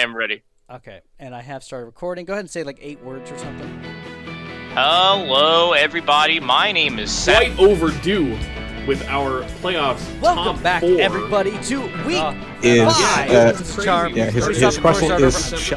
am ready. Okay, and I have started recording. Go ahead and say like 8 words or something. Hello, everybody. My name is Seth. Quite overdue with our playoffs. Welcome top back, 4. everybody, to week 5. His question is...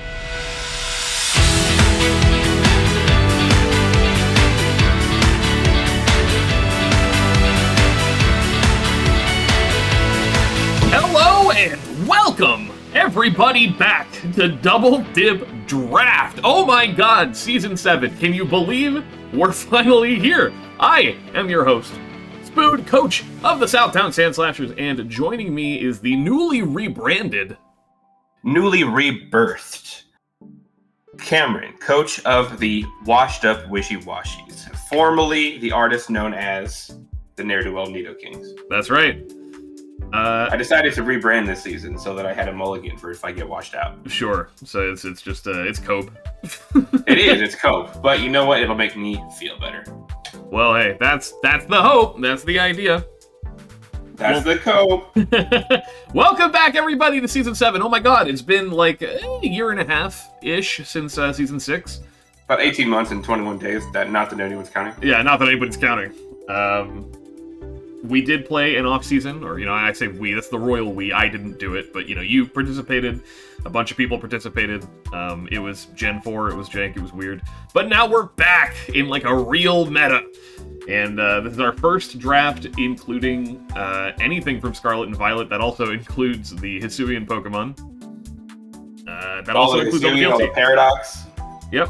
Hello and welcome, everybody, back to Double Dip Draft. Oh my god, Season 7. Can you believe we're finally here? I am your host, Spoon, coach of the Southtown Sandslashers, and joining me is the newly rebirthed Cameron, coach of the Washed Up Wishy-Washies, formerly the artist known as the Ne'er-Do-Well Nido Kings. That's right. I decided to rebrand this season so that I had a mulligan for if I get washed out. Sure. So it's just it's cope. It's cope. But you know what? It'll make me feel better. Well, hey, that's the hope. That's the idea. That's the cope. Welcome back, everybody, to Season 7. Oh my god, it's been like a year and a half-ish since Season 6. About 18 months and 21 days. Not that anyone's counting. Yeah, not that anybody's counting. We did play an off-season, or, I say we, that's the royal we. I didn't do it, but, you participated. A bunch of people participated. It was Gen 4, it was jank, it was weird. But now we're back in, like, a real meta. And this is our first draft, including anything from Scarlet and Violet. That also includes the Hisuian Pokemon. That also includes all the Paradox. Yep.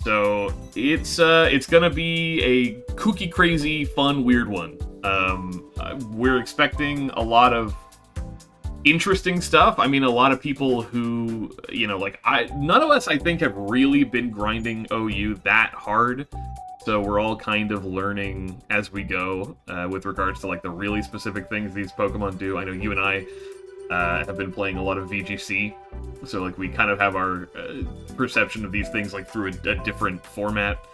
So it's gonna be a kooky, crazy, fun, weird one. We're expecting a lot of interesting stuff. I mean, a lot of people who, none of us, I think, have really been grinding OU that hard. So we're all kind of learning as we go with regards to, like, the really specific things these Pokemon do. I know you and I have been playing a lot of VGC. So, like, we kind of have our perception of these things, like, through a different format.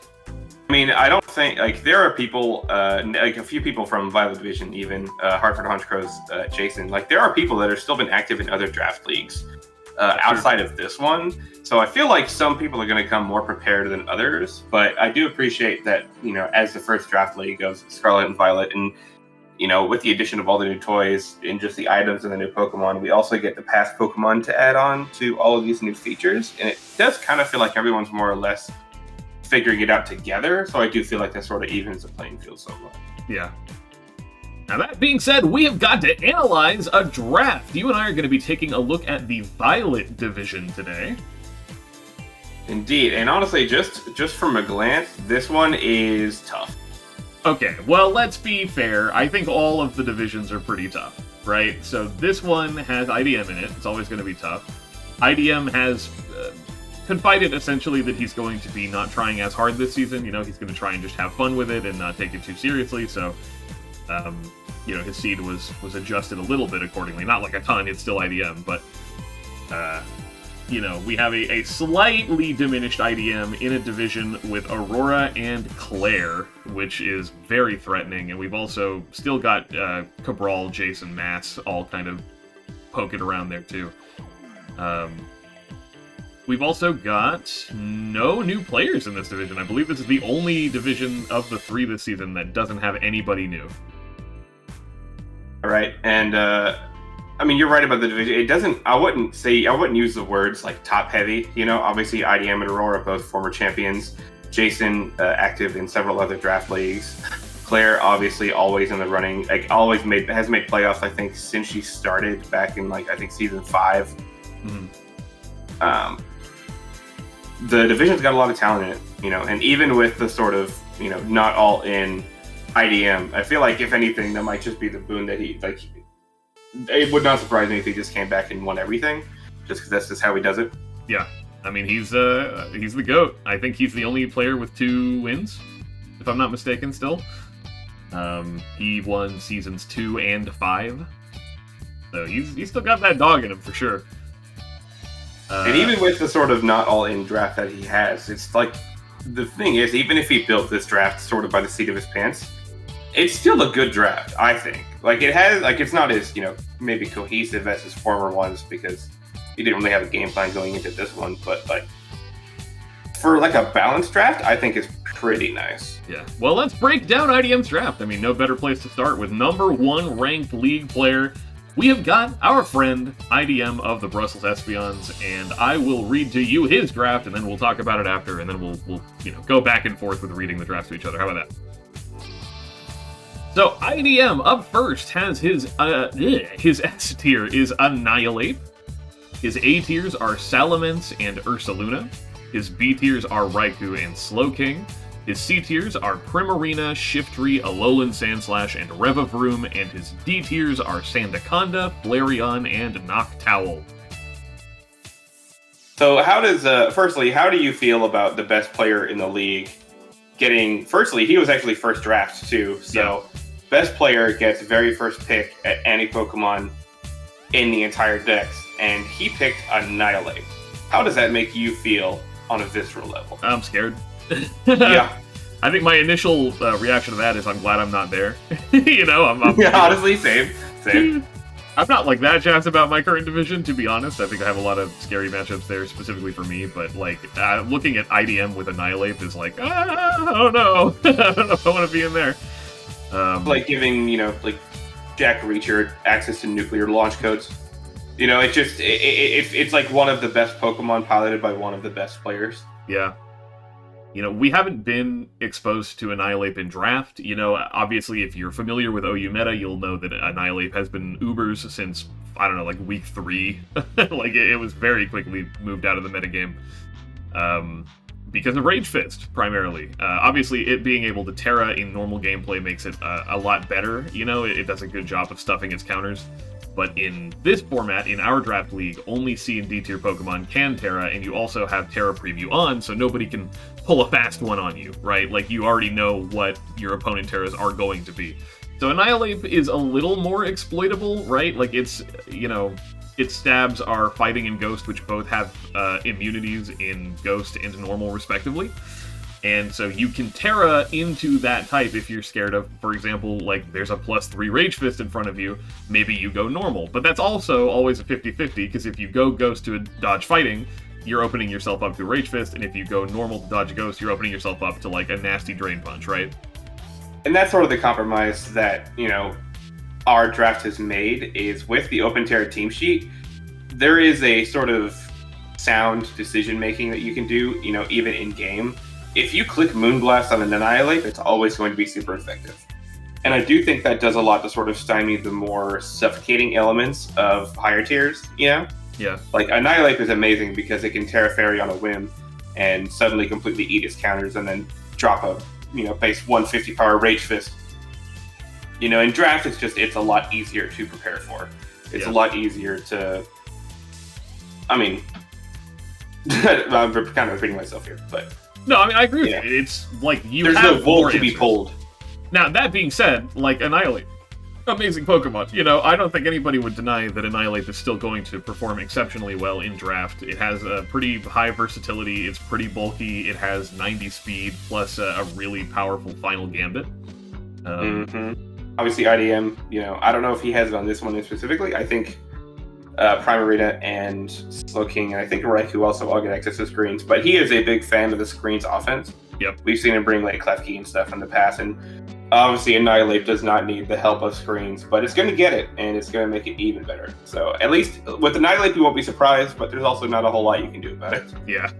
I mean, I don't think, like, there are people, like a few people from Violet Division, even Hartford Honchkrows, Jason, like, there are people that have still been active in other draft leagues outside of this one. So I feel like some people are going to come more prepared than others, but I do appreciate that, as the first draft league of Scarlet and Violet, and, with the addition of all the new toys and just the items and the new Pokemon, we also get the past Pokemon to add on to all of these new features. And it does kind of feel like everyone's more or less figuring it out together, so I do feel like that sort of evens the playing field somewhat. Yeah. Now, that being said, we have got to analyze a draft. You and I are going to be taking a look at the Violet Division today. Indeed, and honestly, just from a glance, this one is tough. Okay, well, let's be fair. I think all of the divisions are pretty tough, right? So this one has IDM in it. It's always going to be tough. IDM has confided essentially that he's going to be not trying as hard this season. He's going to try and just have fun with it and not take it too seriously. So, his seed was adjusted a little bit accordingly. Not like a ton, it's still IDM, but, we have a slightly diminished IDM in a division with Aurora and Claire, which is very threatening. And we've also still got Cabral, Jason, Mass all kind of poking around there too. We've also got no new players in this division. I believe this is the only division of the 3 this season that doesn't have anybody new. All right, and I mean, you're right about the division. It doesn't. I wouldn't use the words like top heavy. Obviously IDM and Aurora are both former champions. Jason active in several other draft leagues. Claire obviously always in the running. Like has made playoffs. I think since she started back in I think season 5. Mm-hmm. The division's got a lot of talent in it, and even with the sort of, not all in IDM, I feel like if anything, that might just be the boon that it would not surprise me if he just came back and won everything, just because that's just how he does it. Yeah, I mean, he's the GOAT. I think he's the only player with 2 wins, if I'm not mistaken still. He won seasons 2 and 5, so he's still got that dog in him for sure. And even with the sort of not all in draft that he has, it's like, the thing is, even if he built this draft sort of by the seat of his pants, it's still a good draft, I think. Like, it has, like, it's not as, maybe cohesive as his former ones, because he didn't really have a game plan going into this one, but like for like a balanced draft, I think it's pretty nice. Yeah. Well, let's break down IDM's draft. I mean, no better place to start with number 1 ranked league player. We have got our friend IDM of the Brussels Espeons, and I will read to you his draft, and then we'll talk about it after, and then we'll go back and forth with reading the draft to each other. How about that? So IDM up first has his S tier is Annihilate. His A tiers are Salamence and Ursaluna. His B tiers are Raikou and Slowking. His C tiers are Primarina, Shiftry, Alolan Sandslash, and Revavroom, and his D tiers are Sandaconda, Flareon, and Noctowl. So how does, firstly, how do you feel about the best player in the league getting, firstly, he was actually first draft too, so best player gets very first pick at any Pokemon in the entire dex, and he picked Annihilate. How does that make you feel on a visceral level? I'm scared. Yeah. I think my initial reaction to that is I'm glad I'm not there. I'm yeah, honestly, same. I'm not like that jazzed about my current division, to be honest. I think I have a lot of scary matchups there specifically for me, but like looking at IDM with Annihilate is like, I don't know. I don't know if I want to be in there. Like giving, like Jack Reacher access to nuclear launch codes. It's just, it's like one of the best Pokemon piloted by one of the best players. Yeah. We haven't been exposed to Annihilate in draft. Obviously, if you're familiar with OU meta, you'll know that Annihilate has been Ubers since, I don't know, like week 3. Like, it was very quickly moved out of the metagame. Because of Rage Fist, primarily. Obviously, it being able to Terra in normal gameplay makes it a lot better. It does a good job of stuffing its counters. But in this format, in our draft league, only C and D tier Pokemon can Terra, and you also have Terra preview on, so nobody can pull a fast one on you, right? Like, you already know what your opponent Terras are going to be. So Annihilate is a little more exploitable, right? Like, its stabs are Fighting and Ghost, which both have immunities in Ghost and Normal, respectively. And so you can Terra into that type if you're scared of, for example, like there's a +3 Rage Fist in front of you, maybe you go normal. But that's also always a 50-50, because if you go Ghost to dodge Fighting, you're opening yourself up to Rage Fist, and if you go normal to dodge Ghost, you're opening yourself up to like a nasty Drain Punch, right? And that's sort of the compromise that, our draft has made, is with the Open Terra team sheet, there is a sort of sound decision-making that you can do, even in-game. If you click Moonblast on an Annihilate, it's always going to be super effective. And I do think that does a lot to sort of stymie the more suffocating elements of higher tiers, Yeah. Like, Annihilate is amazing because it can Terra Fairy on a whim and suddenly completely eat its counters and then drop a, base 150 power Rage Fist. In draft, it's a lot easier to prepare for. It's a lot easier to... I mean... I'm kind of repeating myself here, but... No, I mean, I agree with you. It's like There's no Volt to be pulled. Now, that being said, like Annihilate, amazing Pokemon. I don't think anybody would deny that Annihilate is still going to perform exceptionally well in draft. It has a pretty high versatility, it's pretty bulky, it has 90 speed, plus a really powerful final Gambit. Obviously, IDM, I don't know if he has it on this one specifically. I think Primarina and Slowking, and I think Raikou also all get access to screens, but he is a big fan of the screens offense. Yep. We've seen him bring like Klefki and stuff in the past, and obviously Annihilate does not need the help of screens, but it's going to get it, and it's going to make it even better. So at least with Annihilate, you won't be surprised, but there's also not a whole lot you can do about it. Yeah.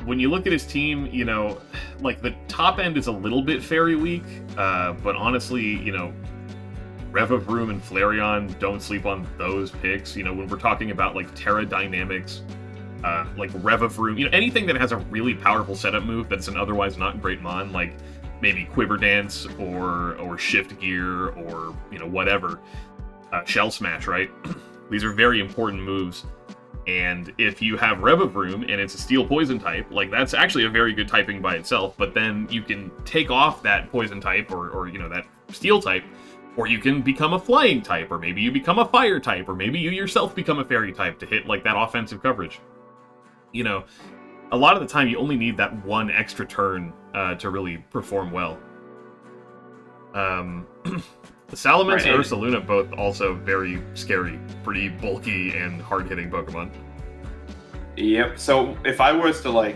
When you look at his team, like the top end is a little bit fairy weak, but honestly, Revavroom and Flareon, don't sleep on those picks. When we're talking about like Terra Dynamics, like Revavroom, anything that has a really powerful setup move that's an otherwise not great mon, like maybe Quiver Dance or Shift Gear or whatever, Shell Smash, right? These are very important moves. And if you have Revavroom and it's a Steel Poison type, like that's actually a very good typing by itself, but then you can take off that Poison type or that Steel type, or you can become a Flying type, or maybe you become a Fire type, or maybe you yourself become a Fairy type to hit like that offensive coverage. A lot of the time you only need that one extra turn to really perform well. The Salamence and Right. Ursaluna both also very scary, pretty bulky and hard-hitting Pokemon. Yep. So if I was to I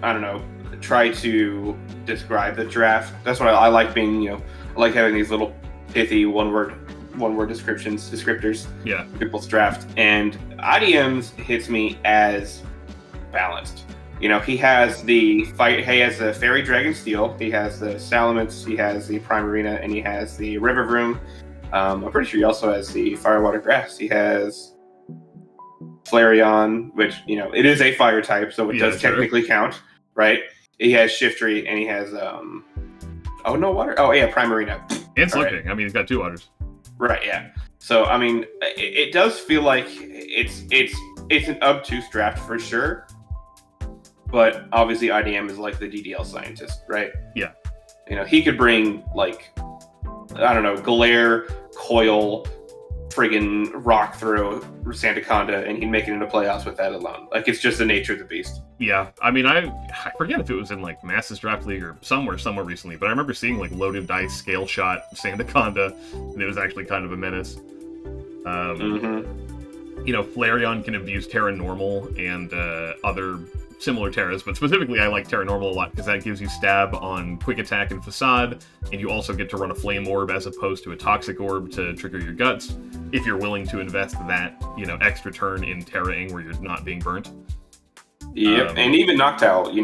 don't know, try to describe the draft, that's what I like being. I like having these little pithy one-word descriptors. Yeah. People's draft, and IDM's hits me as balanced. He has the Fairy Dragon Steel, he has the Salamence, he has the Primarina, and he has the Rivervroom. I'm pretty sure he also has the Firewater Grass. He has Flareon, which, it is a fire type, so it does technically count, right? He has Shiftry, and he has water. Oh yeah, Primarina. And Slinging. Right. He's got 2 waters. Right, yeah. So it does feel like it's an obtuse draft for sure. But obviously IDM is like the DDL scientist, right? Yeah. He could bring Galare, Coil, friggin' Rock Throw, Sandaconda, and he'd make it into playoffs with that alone. It's just the nature of the beast. Yeah. I forget if it was in Masters Draft League or somewhere recently, but I remember seeing loaded dice, scale shot, Sandaconda, and it was actually kind of a menace. Flareon can abuse Terra Normal and other similar Terras, but specifically I like Terra Normal a lot because that gives you stab on Quick Attack and Facade, and you also get to run a Flame Orb as opposed to a Toxic Orb to trigger your Guts, if you're willing to invest that, extra turn in Terra-ing where you're not being burnt. Yep, and even Noctowl, you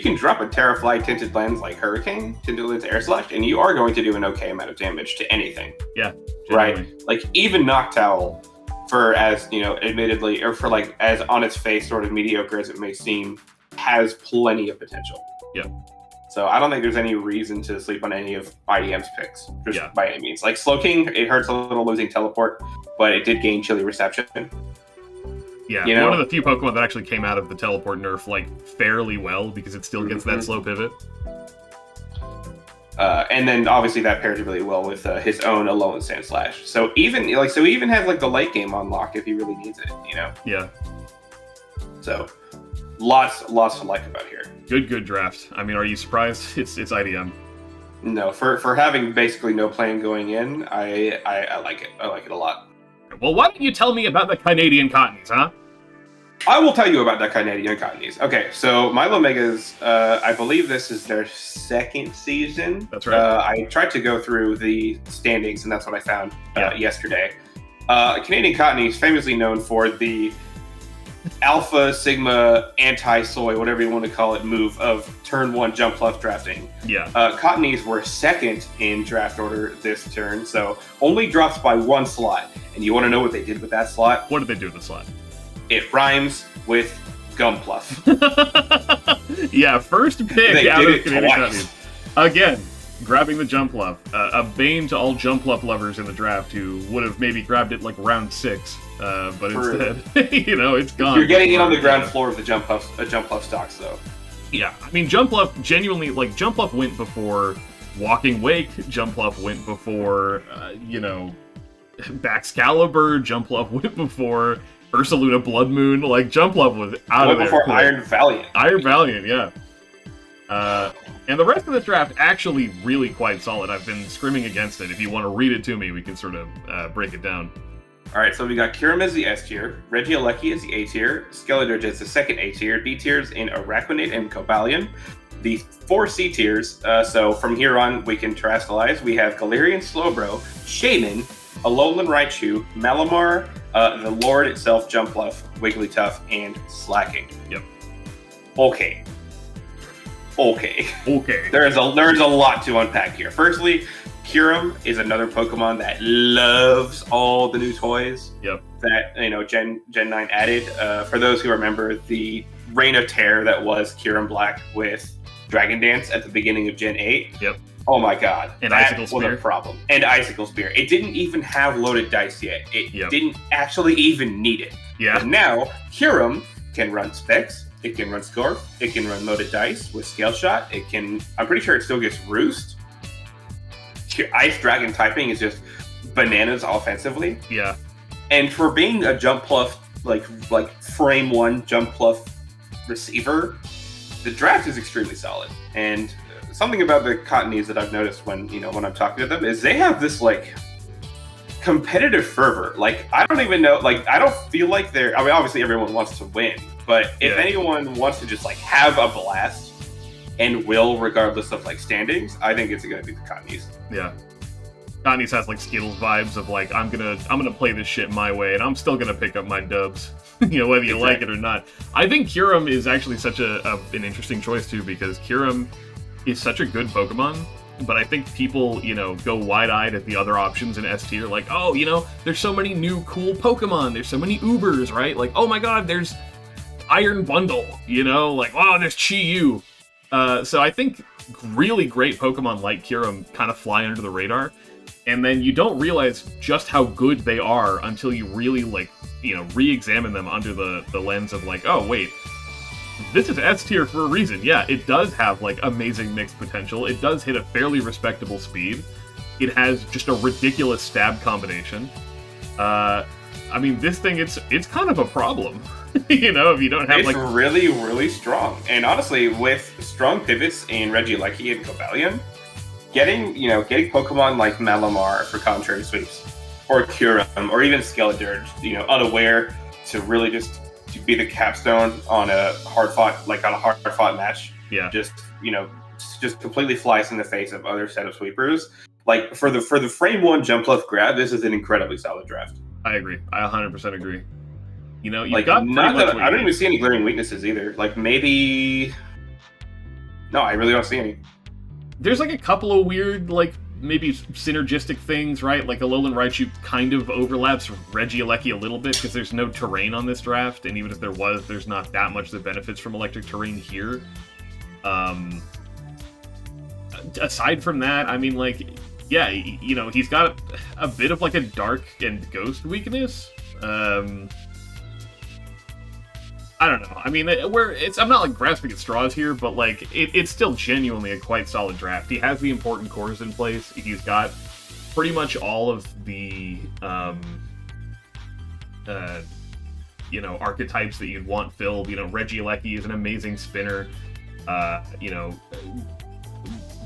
can drop a Terrafly Tinted Lens like Hurricane, Tinted Lens Air Slash, and you are going to do an okay amount of damage to anything. Yeah, generally. Right? Even Noctowl, for as, admittedly, or for as on its face sort of mediocre as it may seem, has plenty of potential. Yeah. So I don't think there's any reason to sleep on any of IDM's picks, by any means. Slowking, it hurts a little losing Teleport, but it did gain Chilly Reception. Yeah, one of the few Pokemon that actually came out of the Teleport nerf fairly well because it still gets that slow pivot. And then obviously that pairs really well with his own Alolan Sandslash. So he even has the late game on lock if he really needs it, Yeah. So lots to like about here. Good draft. Are you surprised? It's IDM. No, for having basically no plan going in, I like it. I like it a lot. Well, why don't you tell me about the Canadian Cottonees, huh? I will tell you about the Canadian Cottonees. Okay, so Milo Megas, I believe this is their 2nd season. That's right. I tried to go through the standings, and that's what I found yesterday. Canadian Cottonees, famously known for the Alpha, Sigma, Anti-Soy, whatever you want to call it, move of turn 1 jump left drafting. Yeah. Cottonees were 2nd in draft order this turn, so only drops by 1 slot. And you want to know what they did with that slot? What did they do with the slot? It rhymes with Gumpluff. Yeah, first pick they out did of Canadian Cottonees. Again, grabbing the Jumpluff. A bane to all Jumpluff lovers in the draft who would have maybe grabbed it round 6. But instead, it's gone. You're getting it on the ground floor of the Jumpluff stocks, though. Yeah, Jumpluff genuinely, Jumpluff went before Walking Wake. Jumpluff went before, Baxcalibur. Jumpluff went before Ursaluna Blood Moon. Jumpluff was out of there. Before Iron Valiant. Iron Valiant, yeah. And the rest of this draft actually really quite solid. I've been screaming against it. If you want to read it to me, we can sort of break it down. All right, so we got Kyurem as the S tier, Regieleki as the A tier, Skeledirge as the 2nd A tier, B tiers in Araquanid and Cobalion. The 4 C tiers, so from here on we can terrestrialize. We have Galarian Slowbro, Shaman, Alolan Raichu, Malamar, the Lord itself, Jumpluff, Wigglytuff, and Slacking. Yep. Okay. There is a lot to unpack here. Firstly, Kyurem is another Pokemon that loves all the new toys. Yep. That Gen 9 added. For those who remember the Reign of Terror that was Kyurem Black with Dragon Dance at the beginning of Gen 8. Yep. Oh my god. And that Icicle Spear. was a problem. And Icicle Spear. It didn't even have loaded dice yet. It didn't actually even need it. Yeah. And now Kyurem can run Specs. It can run Scorp. It can run loaded dice with Scale Shot. It can. I'm pretty sure it still gets Roost. Ice Dragon typing is just bananas offensively. Yeah. And for being a Jumpluff, like frame 1 Jumpluff receiver, the draft is extremely solid. And something about the Cottonees that I've noticed when I'm talking to them is they have this like competitive fervor. Like I don't even know. Like I don't feel like they're. I mean, obviously everyone wants to win, but if anyone wants to just like have a blast and will, regardless of like standings, I think it's going to be the Cottonees. Yeah. Cottonees has like Skittles vibes of like I'm gonna play this shit my way and I'm still gonna pick up my dubs, whether you like it or not. I think Kyurem is actually such an interesting choice too, because Kyurem is such a good Pokemon, but I think people go wide-eyed at the other options in S tier, like there's so many new cool Pokemon, there's so many Ubers, right? Like oh my god, there's Iron Bundle, like wow, there's Chi-Yu. So I think really great Pokemon like Kyurem kind of fly under the radar. And then you don't realize just how good they are until you really, re-examine them under the lens of, oh, wait, this is S tier for a reason. Yeah, it does have, amazing mixed potential. It does hit a fairly respectable speed. It has just a ridiculous stab combination. I mean, this thing, it's kind of a problem, if you don't have, It's really, really strong. And honestly, with strong pivots in Regieleki and Cobalion, getting Pokemon like Malamar for contrary sweeps, or Kyurem, or even Skeledirge, unaware to really just to be the capstone on a hard-fought match. Yeah. Just completely flies in the face of other set of sweepers. Like for the frame one jump left grab, this is an incredibly solid draft. I agree. I 100% agree. I don't even see any glaring weaknesses either. Like maybe, no, I really don't see any. There's a couple of weird, maybe synergistic things, right? Like Alolan Raichu kind of overlaps Regieleki a little bit because there's no terrain on this draft, and even if there was, there's not that much that benefits from electric terrain here. Aside from that, I mean, he's got a bit of a dark and ghost weakness. I don't know. I mean, I'm not grasping at straws here, but it's still genuinely a quite solid draft. He has the important cores in place. He's got pretty much all of the archetypes that you'd want filled. Regieleki is an amazing spinner.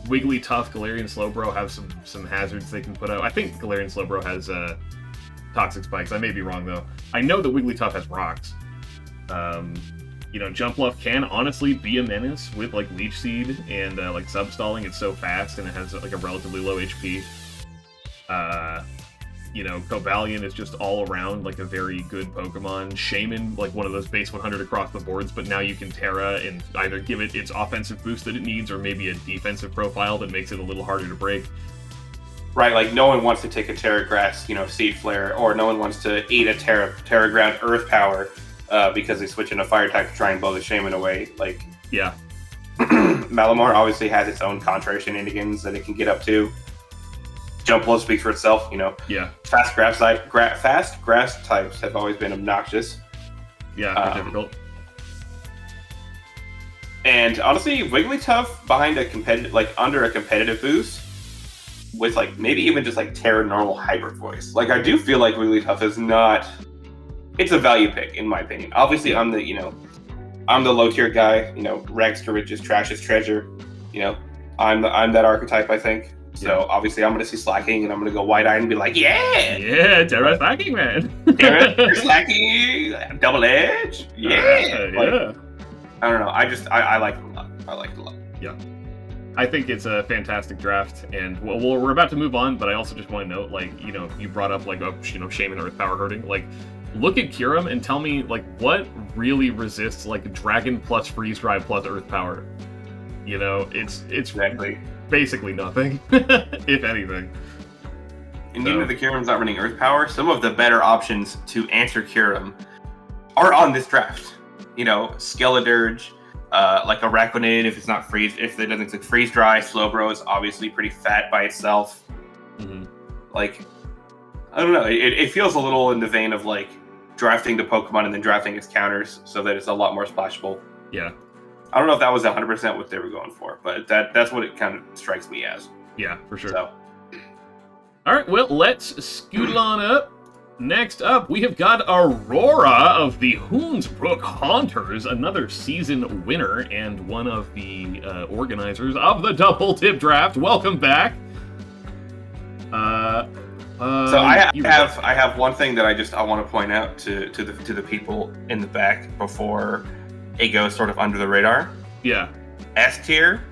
Wigglytuff, Galarian Slowbro have some hazards they can put out. I think Galarian Slowbro has toxic spikes. I may be wrong though. I know that Wigglytuff has rocks. Jumpluff can honestly be a menace with Leech Seed and Substalling. It's so fast and it has a relatively low HP. Cobalion is just all around a very good Pokemon. Shaman, one of those base 100 across the boards, but now you can Terra and either give it its offensive boost that it needs or maybe a defensive profile that makes it a little harder to break. Right, no one wants to take a Terra Grass, Seed Flare, or no one wants to eat a Terra Ground Earth Power because they switch into Fire type to try and blow the Shaman away. Yeah. Malamar obviously has its own contrary shenanigans that it can get up to. Jumpluff speaks for itself, Yeah. Fast grass types have always been obnoxious. Yeah, difficult. And honestly, Wigglytuff behind under a competitive boost with maybe even just Terra normal hybrid voice. I do feel like Wigglytuff is not. It's a value pick in my opinion. Obviously, I'm the low tier guy. Rags to riches, trash is treasure. I'm that archetype, I think. So obviously, I'm going to see Slacking, and I'm going to go wide-eyed and be like, yeah, Terra Slacking, man. Terra Slacking, Double Edge, yeah. Yeah. I don't know. I like it a lot. I like it a lot. Yeah. I think it's a fantastic draft, and we're about to move on, but I also just want to note, you brought up Shaman Earth Power hurting. Look at Kyurem and tell me what really resists Dragon plus Freeze Drive plus Earth Power. It's Exactly. basically nothing, if anything. And even if the Kyurem's not running Earth Power, some of the better options to answer Kyurem are on this draft. Skeledirge, Araquanid if it doesn't freeze dry. Slowbro is obviously pretty fat by itself. Mm-hmm. I don't know. It feels a little in the vein of drafting the Pokemon and then drafting its counters so that it's a lot more splashable. Yeah. I don't know if that was 100% what they were going for, but that's what it kind of strikes me as. Yeah, for sure. So. All right, well, let's scoot on up Next up, we have got Aurora of the Hoensbroek Haunters, another season winner and one of the organizers of the Double Tip Draft. Welcome back. So I have one thing that I want to point out to the people in the back before it goes sort of under the radar. Yeah. S tier,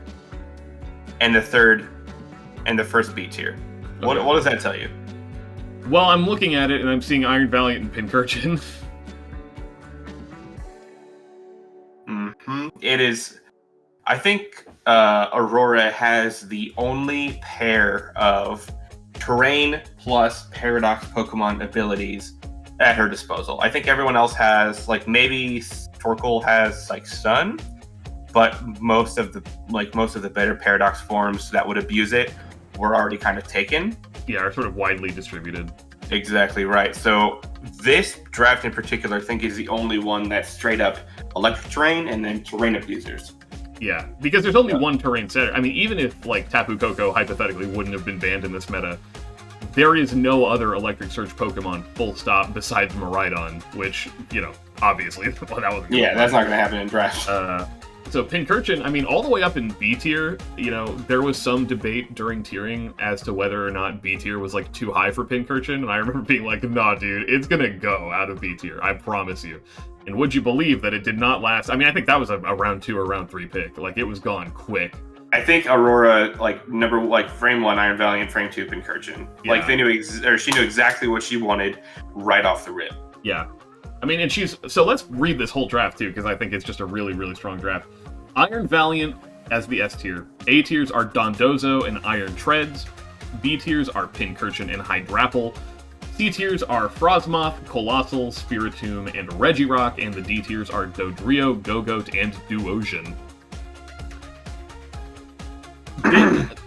and the first B tier. What does that tell you? Well, I'm looking at it and I'm seeing Iron Valiant and Pincurchin. Mm-hmm. It is. I think Aurora has the only pair of terrain plus paradox Pokemon abilities at her disposal. I think everyone else has, like, maybe Torkoal has like Sun, but most of the better paradox forms that would abuse it were already kind of taken. Yeah, are sort of widely distributed. Exactly right. So this draft in particular, I think, is the only one that's straight up electric terrain and then terrain abusers. Yeah, because there's only one terrain setter. I mean, even if, like, Tapu Koko hypothetically wouldn't have been banned in this meta, there is no other electric surge Pokemon, full stop, besides Miraidon, which, you know, obviously, well, that wasn't. Yeah, that's not going to happen in draft. So Pincurchin, I mean, all the way up in B tier, you know, there was some debate during tiering as to whether or not B tier was, like, too high for Pincurchin, and I remember being like, nah, dude, it's gonna go out of B tier, I promise you. And would you believe that it did not last? I mean, I think that was a round 2 or round 3 pick. Like, it was gone quick. I think Aurora, frame 1 Iron Valiant, frame 2 Pincurchin. Yeah. Like, she knew exactly what she wanted right off the rip. Yeah. I mean, and so let's read this whole draft, too, because I think it's just a really, really strong draft. Iron Valiant as the S tier. A tiers are Dondozo and Iron Treads. B tiers are Pincurchin and Hydrapple. C tiers are Frosmoth, Colossal, Spiritomb, and Regirock, and the D tiers are Dodrio, Gogoat, and Duosion.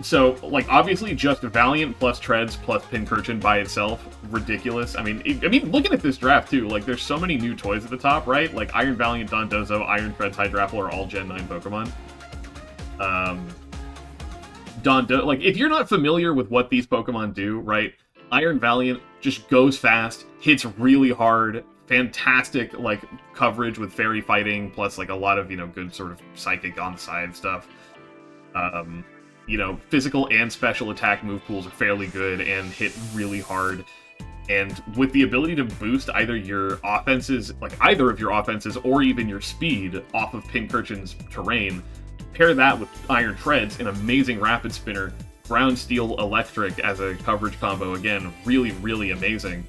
So, like, obviously just Valiant plus Treads plus Pincurchin by itself, ridiculous. I mean, looking at this draft, too, like, there's so many new toys at the top, right? Like, Iron Valiant, Dondozo, Iron Treads, Hydrapple are all Gen 9 Pokemon. Like, if you're not familiar with what these Pokemon do, right, Iron Valiant just goes fast, hits really hard, fantastic, like, coverage with fairy fighting, plus, like, a lot of, you know, good sort of psychic on the side stuff. You know, physical and special attack move pools are fairly good and hit really hard. And with the ability to boost either of your offenses or even your speed off of Pincurchin's terrain, pair that with Iron Treads, an amazing Rapid Spinner, Ground Steel Electric as a coverage combo, again, really, really amazing.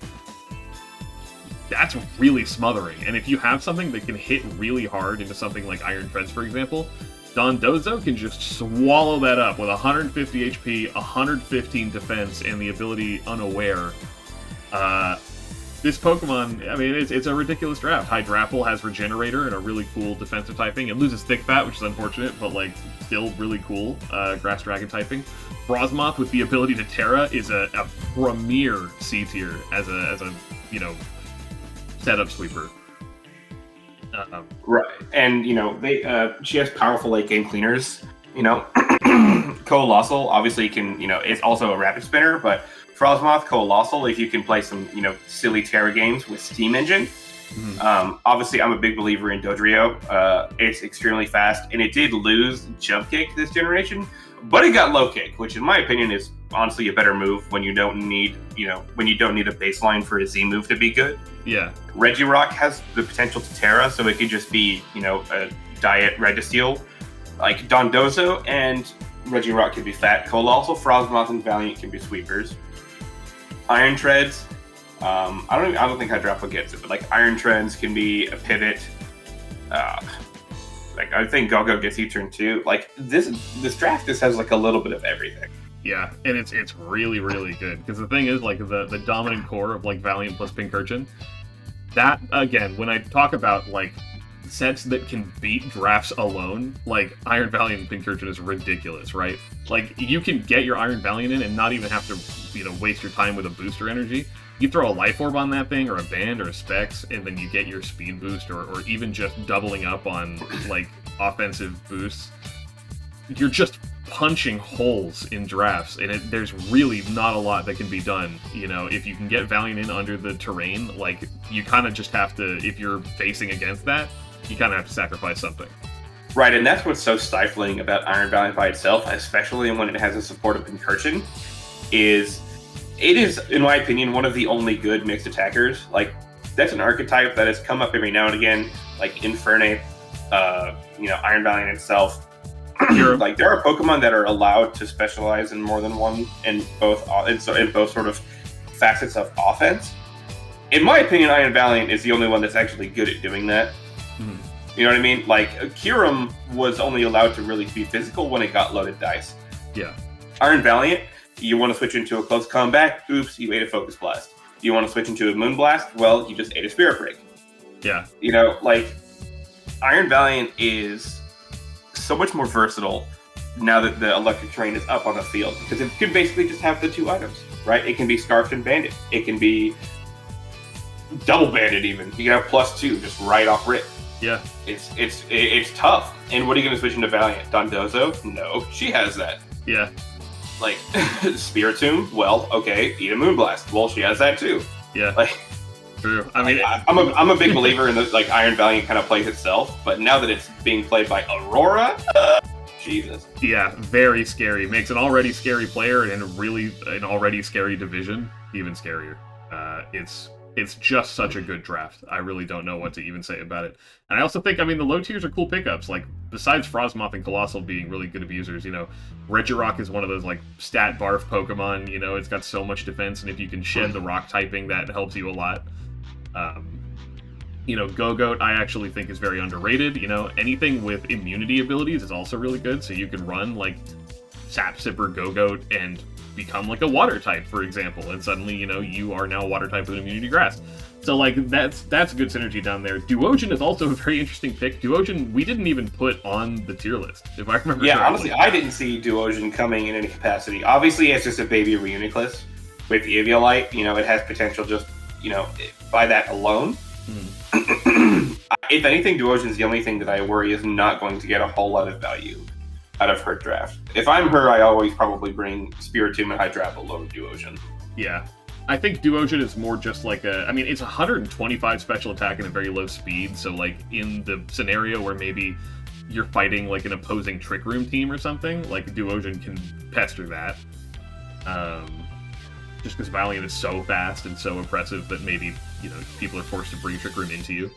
That's really smothering. And if you have something that can hit really hard into something like Iron Treads, for example, Dondozo can just swallow that up with 150 HP, 115 defense, and the ability Unaware. This Pokemon, I mean, it's a ridiculous draft. Hydrapple has Regenerator and a really cool defensive typing. It loses Thick Fat, which is unfortunate, but, like, still really cool Grass Dragon typing. Frosmoth with the ability to Terra is a premier C tier as a you know, setup sweeper. Right, and you know she has powerful late game cleaners. You know, Colossal obviously can, you know, it's also a Rapid Spinner, but Frosmoth, Colossal, if you can play some, you know, silly Terra games with Steam Engine. Mm-hmm. Obviously, I'm a big believer in Dodrio. It's extremely fast, and it did lose Jump Kick this generation, but it got Low Kick, which in my opinion is honestly a better move when you don't need a baseline for a Z move to be good. Yeah. Regirock has the potential to Terra, so it could just be, you know, a diet Registeel. Like Dondozo and Regirock can be fat. Colossal, Frosmoth, and Valiant can be sweepers. Iron Treads, I don't think Hydrapple gets it, but like Iron Treads can be a pivot. Like I think Go-Go gets U-turn too. Like this draft just has like a little bit of everything. Yeah, and it's really, really good. Because the thing is, like, the dominant core of, like, Valiant plus Pincurchin, that, again, when I talk about, like, sets that can beat drafts alone, like, Iron Valiant and Pincurchin is ridiculous, right? Like, you can get your Iron Valiant in and not even have to, you know, waste your time with a booster energy. You throw a Life Orb on that thing, or a Band, or a Specs, and then you get your speed boost, or even just doubling up on, like, offensive boosts. You're just punching holes in drafts, and there's really not a lot that can be done. If you can get Valiant in under the terrain, like, you kind of just have to, if you're facing against that, you kind of have to sacrifice something. Right, and that's what's so stifling about Iron Valiant by itself, especially when it has a support of Incursion, is it is, in my opinion, one of the only good mixed attackers. Like, that's an archetype that has come up every now and again, like Infernape, Iron Valiant itself. Like, there are Pokemon that are allowed to specialize in more than one in both sort of facets of offense. In my opinion, Iron Valiant is the only one that's actually good at doing that. Mm-hmm. You know what I mean? Like, Kyurem was only allowed to really be physical when it got loaded dice. Yeah. Iron Valiant, you want to switch into a close combat? Oops, you ate a Focus Blast. You want to switch into a Moon Blast? Well, you just ate a Spirit Break. Yeah. Like, Iron Valiant is so much more versatile now that the Electric Terrain is up on the field, because it can basically just have the two items, right? It can be Scarfed and Banded. It can be Double Banded even. You can have +2 just right off rip. Yeah. It's tough. And what are you going to switch into Valiant? Dondozo? No, she has that. Yeah. Like, Spiritomb? Well, okay, eat a Moonblast. Well, she has that too. Yeah. Like, true. I mean, I'm a big believer in the, like, Iron Valiant kind of plays itself, but now that it's being played by Aurora, Jesus. Yeah, very scary. Makes an already scary player and an already scary division even scarier. It's just such a good draft. I really don't know what to even say about it. And I also think, the low tiers are cool pickups. Like, besides Frostmoth and Colossal being really good abusers, Regirock is one of those, like, stat barf Pokemon. It's got so much defense, and if you can shed the rock typing, that helps you a lot. Go-Goat I actually think is very underrated. Anything with immunity abilities is also really good, so you can run, like, Sap Sipper Go-Goat and become like a water type, for example, and suddenly you are now a water type with an immunity grass. So, like, that's good synergy down there. Duosion is also a very interesting pick. Duosion we didn't even put on the tier list, if I remember correctly. Honestly, I didn't see Duosion coming in any capacity. Obviously, it's just a baby Reuniclus with Eviolite. It has potential just by that alone. If anything, Duosion's the only thing that I worry is not going to get a whole lot of value out of her draft. If I'm her, I always probably bring Spiritomb and Hydrapple over Duosion. Yeah. I think Duosion is more just like it's 125 special attack and a very low speed, so, like, in the scenario where maybe you're fighting, like, an opposing Trick Room team or something, like, Duosion can pester that. Just because Valiant is so fast and so impressive that maybe, people are forced to bring Trick Room into you.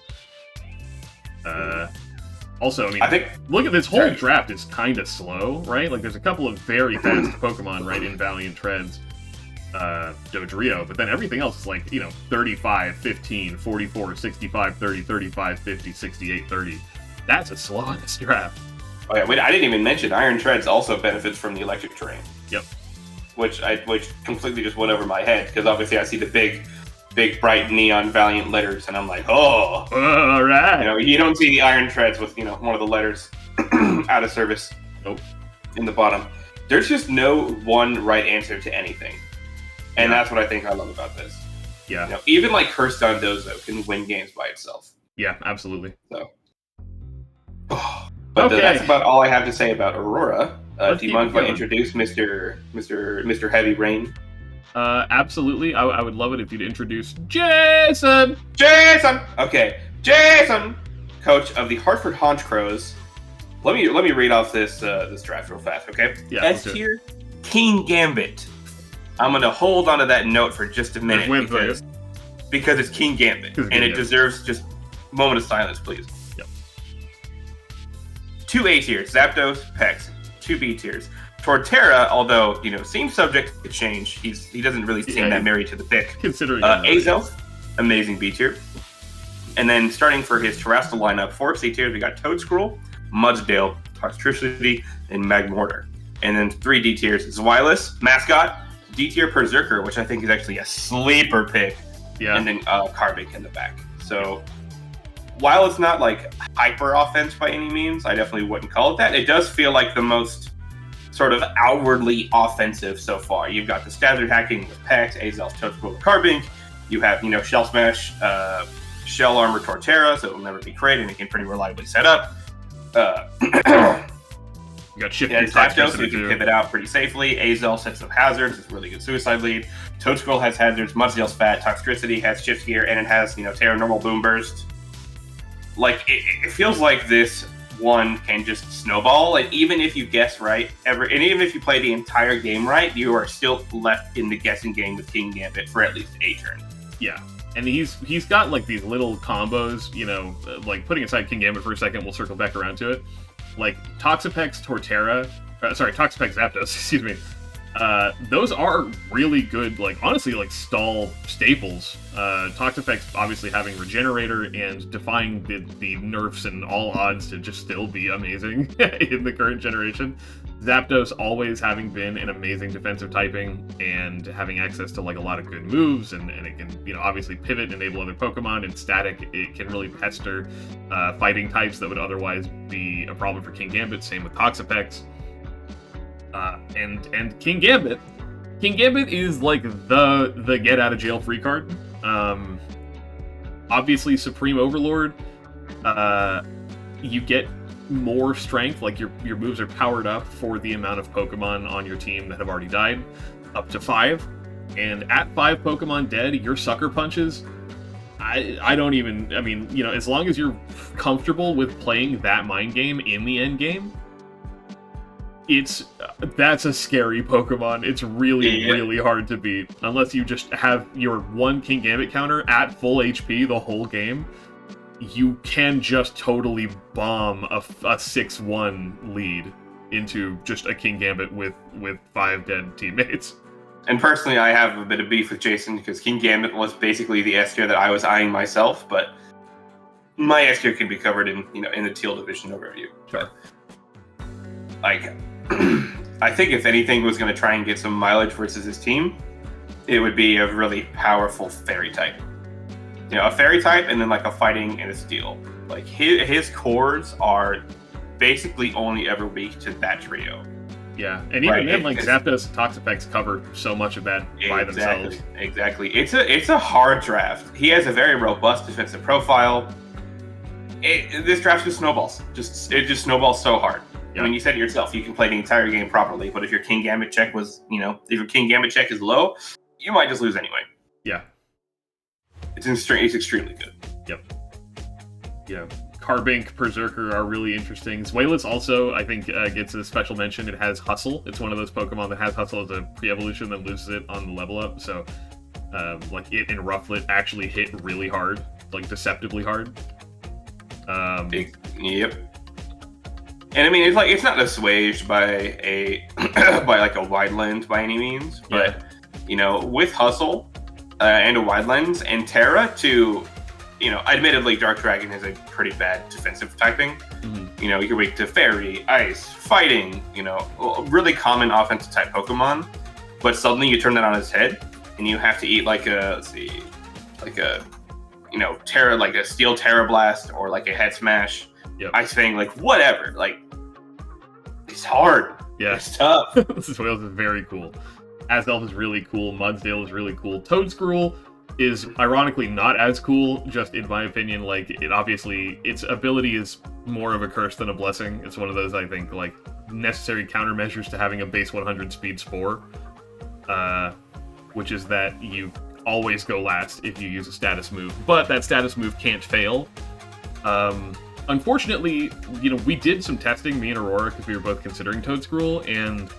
Also, I think look at this whole draft is kind of slow, right? Like, there's a couple of very fast Pokemon, right, in Valiant Treads, Dodrio, but then everything else is like, 35, 15, 44, 65, 30, 35, 50, 68, 30. That's a slog draft. Oh yeah, wait, I didn't even mention Iron Treads also benefits from the Electric Terrain. Yep. Which completely just went over my head, because obviously I see the big bright neon Valiant letters, and I'm like, oh, all right. You don't see the Iron Treads with one of the letters out of service. Nope. In the bottom. There's just no one right answer to anything, and that's what I think I love about this. Yeah. Even like Cursed Dondozo can win games by itself. Yeah, absolutely. So. But that's about all I have to say about Aurora. Do you mind if I introduce Mr. Heavy Rain? Absolutely. I would love it if you'd introduce Jason! Okay. Jason! Coach of the Hartford Honchkrows. Let me read off this draft real fast, okay? Yeah. S tier, King Gambit. I'm going to hold on to that note for just a minute because it's King Gambit, and it deserves just a moment of silence, please. Yep. 2 A tiers, Zapdos, Pex. 2 B tiers. Torterra, although, seems subject to change, he doesn't really seem that married to the pick. Considering Azelf, amazing B tier. And then starting for his Terrestrial lineup, 4 C tiers, we got Toadscruel, Mudsdale, Toxtricity, and Magmortar. And then 3 D tiers, Zweilous, Mascot, D tier Berserker, which I think is actually a sleeper pick. Yeah. And then Carbic in the back. So, while it's not like hyper offense by any means, I definitely wouldn't call it that. It does feel like the most sort of outwardly offensive so far. You've got the Stazard hacking with Pex, Azelf, Toadscruel, Carbink. You have, Shell Smash, Shell Armor Torterra, so it will never be crit, and it can pretty reliably set up. You You got shift. Yeah, Zapdos, so you can pivot out pretty safely. Azel sets up hazards. It's a really good suicide lead. Toadscroll has hazards. Mudsdale's fat. Toxtricity has shift gear, and it has, Terra Normal Boom Burst. Like, it feels like this one can just snowball, and even if you guess right, and even if you play the entire game right, you are still left in the guessing game with King Gambit for at least a turn. Yeah. And he's got like these little combos, like putting aside King Gambit for a second, we'll circle back around to it. Like Toxapex Zapdos, excuse me. Those are really good, like honestly, like stall staples. Toxapex obviously having Regenerator and defying the nerfs and all odds to just still be amazing in the current generation. Zapdos always having been an amazing defensive typing and having access to like a lot of good moves, and it can obviously pivot and enable other Pokemon. And static, it can really pester fighting types that would otherwise be a problem for King Gambit. Same with Toxapex. And King Gambit is like the get out of jail free card. Obviously Supreme Overlord, you get more strength, like your moves are powered up for the amount of Pokemon on your team that have already died, up to 5. And at 5 Pokemon dead, your Sucker Punches, I don't even, as long as you're comfortable with playing that mind game in the end game, that's a scary Pokemon. It's really hard to beat unless you just have your one King Gambit counter at full HP the whole game. You can just totally bomb a 6-1 lead into just a King Gambit with 5 dead teammates. And personally, I have a bit of beef with Jason because King Gambit was basically the S tier that I was eyeing myself, but my S tier can be covered in the Teal Division overview. Sure. Like, I think if anything was going to try and get some mileage versus his team, it would be a really powerful Fairy type. A Fairy type and then like a Fighting and a Steel. Like his cores are basically only ever weak to that trio. Yeah, and even then, like Zapdos and Toxapex cover so much of that by themselves. Exactly. It's a hard draft. He has a very robust defensive profile. This draft just snowballs. It just snowballs so hard. Yeah. I mean, you said it yourself, you can play the entire game properly, but if your King Gambit check was, if your King Gambit check is low, you might just lose anyway. Yeah. It's extremely good. Yep. Yeah. Carbink, Berserker are really interesting. Zweilous also, I think, gets a special mention. It has Hustle. It's one of those Pokemon that has Hustle as a pre-evolution that loses it on the level up. So, like, it and Rufflet actually hit really hard, like, deceptively hard. Yep. And I mean, it's not assuaged by like a wide lens by any means, but with Hustle and a wide lens and Terra to, admittedly Dark Dragon is a pretty bad defensive typing. Mm-hmm. You're weak to Fairy, Ice, Fighting, really common offensive type Pokemon, but suddenly you turn that on its head and you have to eat Terra, like a Steel Terra Blast or like a Head Smash. Yep. Ice Fang, like whatever, like it's hard. Yeah, it's tough. Zweilous is very cool. Azelf is really cool. Mudsdale is really cool. Toadscrool is ironically not as cool, just in my opinion. Like its ability is more of a curse than a blessing. It's one of those, I think, like necessary countermeasures to having a base 100 speed Spore, which is that you always go last if you use a status move, but that status move can't fail. Unfortunately, we did some testing, me and Aurora, because we were both considering Toadscrool, and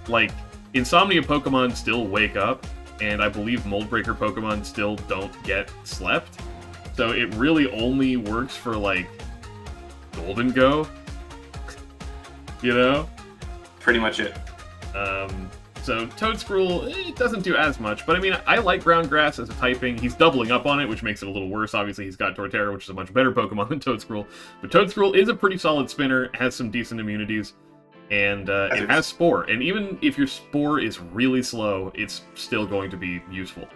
like Insomnia Pokemon still wake up, and I believe Moldbreaker Pokemon still don't get slept. So it really only works for like Golden Go. Pretty much it. So Toadscrool, it doesn't do as much, but I mean, I like Ground Grass as a typing. He's doubling up on it, which makes it a little worse. Obviously, he's got Torterra, which is a much better Pokemon than Toadscrool. But Toadscrool is a pretty solid spinner, has some decent immunities, and it has Spore. And even if your Spore is really slow, it's still going to be useful.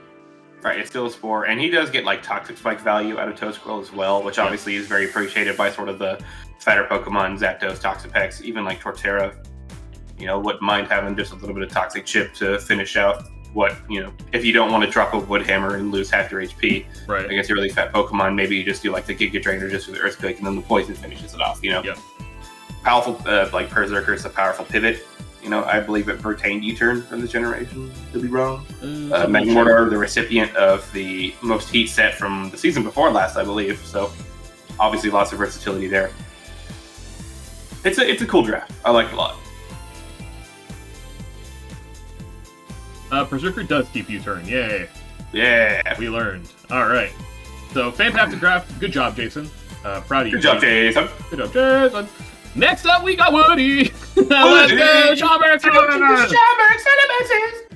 Right, it's still a Spore, and he does get like Toxic Spike value out of Toadscroll as well, which obviously is very appreciated by sort of the fatter Pokemon, Zapdos, Toxapex, even like Torterra. Wouldn't mind having just a little bit of Toxic Chip to finish out if you don't want to drop a Wood Hammer and lose half your HP right. against your really fat Pokemon, maybe you just do like the Giga Drainer just with the Earthquake and then the Poison finishes it off, Yep. powerful, like Berserker is a powerful pivot. I believe it retained U-turn from this generation. Could be wrong. Magmortar, the recipient of the most heat set from the season before last, I believe. So obviously lots of versatility there. It's a cool draft. I like it a lot. Berserker does keep U-turn. Yay. Yeah. We learned. All right. So fantastic draft. Good job, Jason. Proud of you. Good job, Jason. Good job, Jason. Next up, we got Woody. Let's go, Schaumburg Salamences.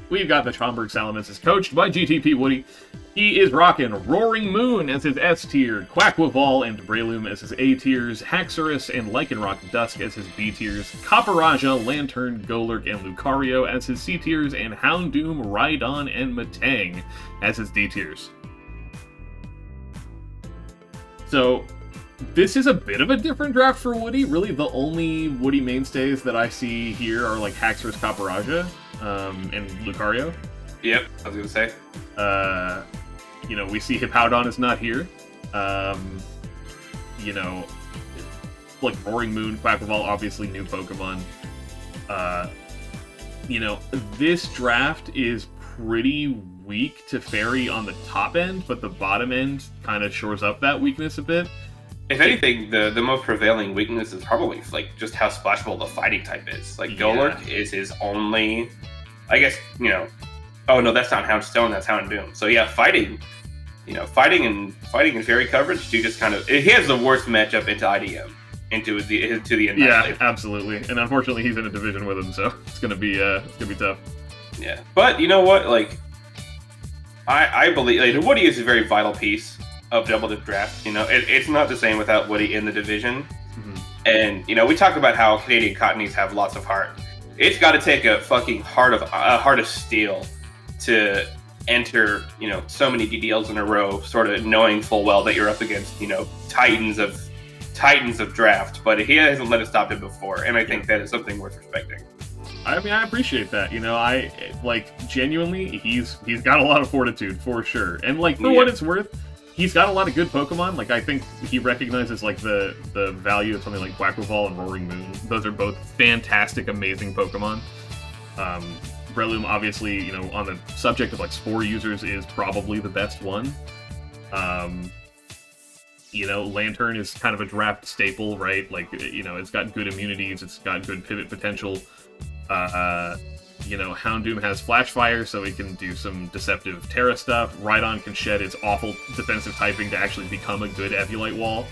We've got the Schaumburg Salamences, coached by GTP Woody. He is rocking Roaring Moon as his S tier, Quackwaval and Breloom as his A tiers, Haxorus and Lycanroc Dusk as his B tiers, Copperajah, Lantern, Golurk, and Lucario as his C tiers, and Houndoom, Rhydon, and Matang as his D tiers. So, this is a bit of a different draft for Woody. Really, the only Woody mainstays that I see here are like Haxorus, Copperajah, and Lucario. Yep, I was gonna say. We see Hippowdon is not here. Like Roaring Moon, Quackwaval, obviously new Pokemon. This draft is pretty weak to Fairy on the top end, but the bottom end kind of shores up that weakness a bit. If anything, the most prevailing weakness is probably like just how splashable the fighting type is. Like Golurk is his only, I guess. Oh no, that's not Houndstone. That's Houndoom. So yeah, fighting and Fairy coverage. You just kind of he has the worst matchup into IDM, into the end. Yeah, absolutely. And unfortunately, he's in a division with him, so it's gonna be tough. Yeah, but you know what? Like, I believe Woody is a very vital piece of Double Dip draft. It's not the same without Woody in the division. Mm-hmm. And we talk about how Canadian Cottonees have lots of heart. It's got to take a fucking heart of steel to enter so many DDLs in a row, sort of knowing full well that you're up against titans of draft. But he hasn't let it stop him before, and I think that is something worth respecting. I mean, I appreciate that. I genuinely, he's got a lot of fortitude for sure, and for what it's worth, he's got a lot of good Pokemon. I think he recognizes the value of something like Quackwaval and Roaring Moon. Those are both fantastic, amazing Pokemon. Breloom, obviously, on the subject of Spore users, is probably the best one. Lantern is kind of a draft staple, right? It's got good immunities, it's got good pivot potential. Houndoom has Flash Fire, so he can do some deceptive Terra stuff. Rhydon can shed its awful defensive typing to actually become a good Eviolite wall.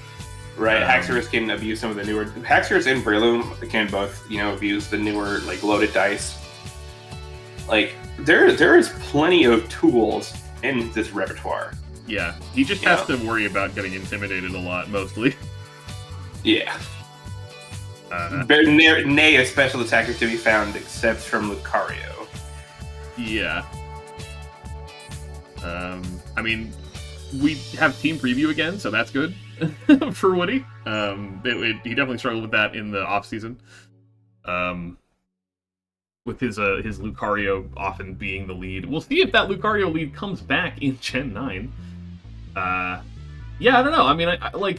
Right, Haxorus can abuse some of the newer... Haxorus and Breloom can both, abuse the newer, loaded dice. There is plenty of tools in this repertoire. Yeah, he just has to worry about getting intimidated a lot, mostly. Yeah. Nay, a special attacker to be found except from Lucario. Yeah. We have team preview again, so that's good for Woody. He definitely struggled with that in the off season. With his Lucario often being the lead. We'll see if that Lucario lead comes back in Gen 9. Yeah, I don't know.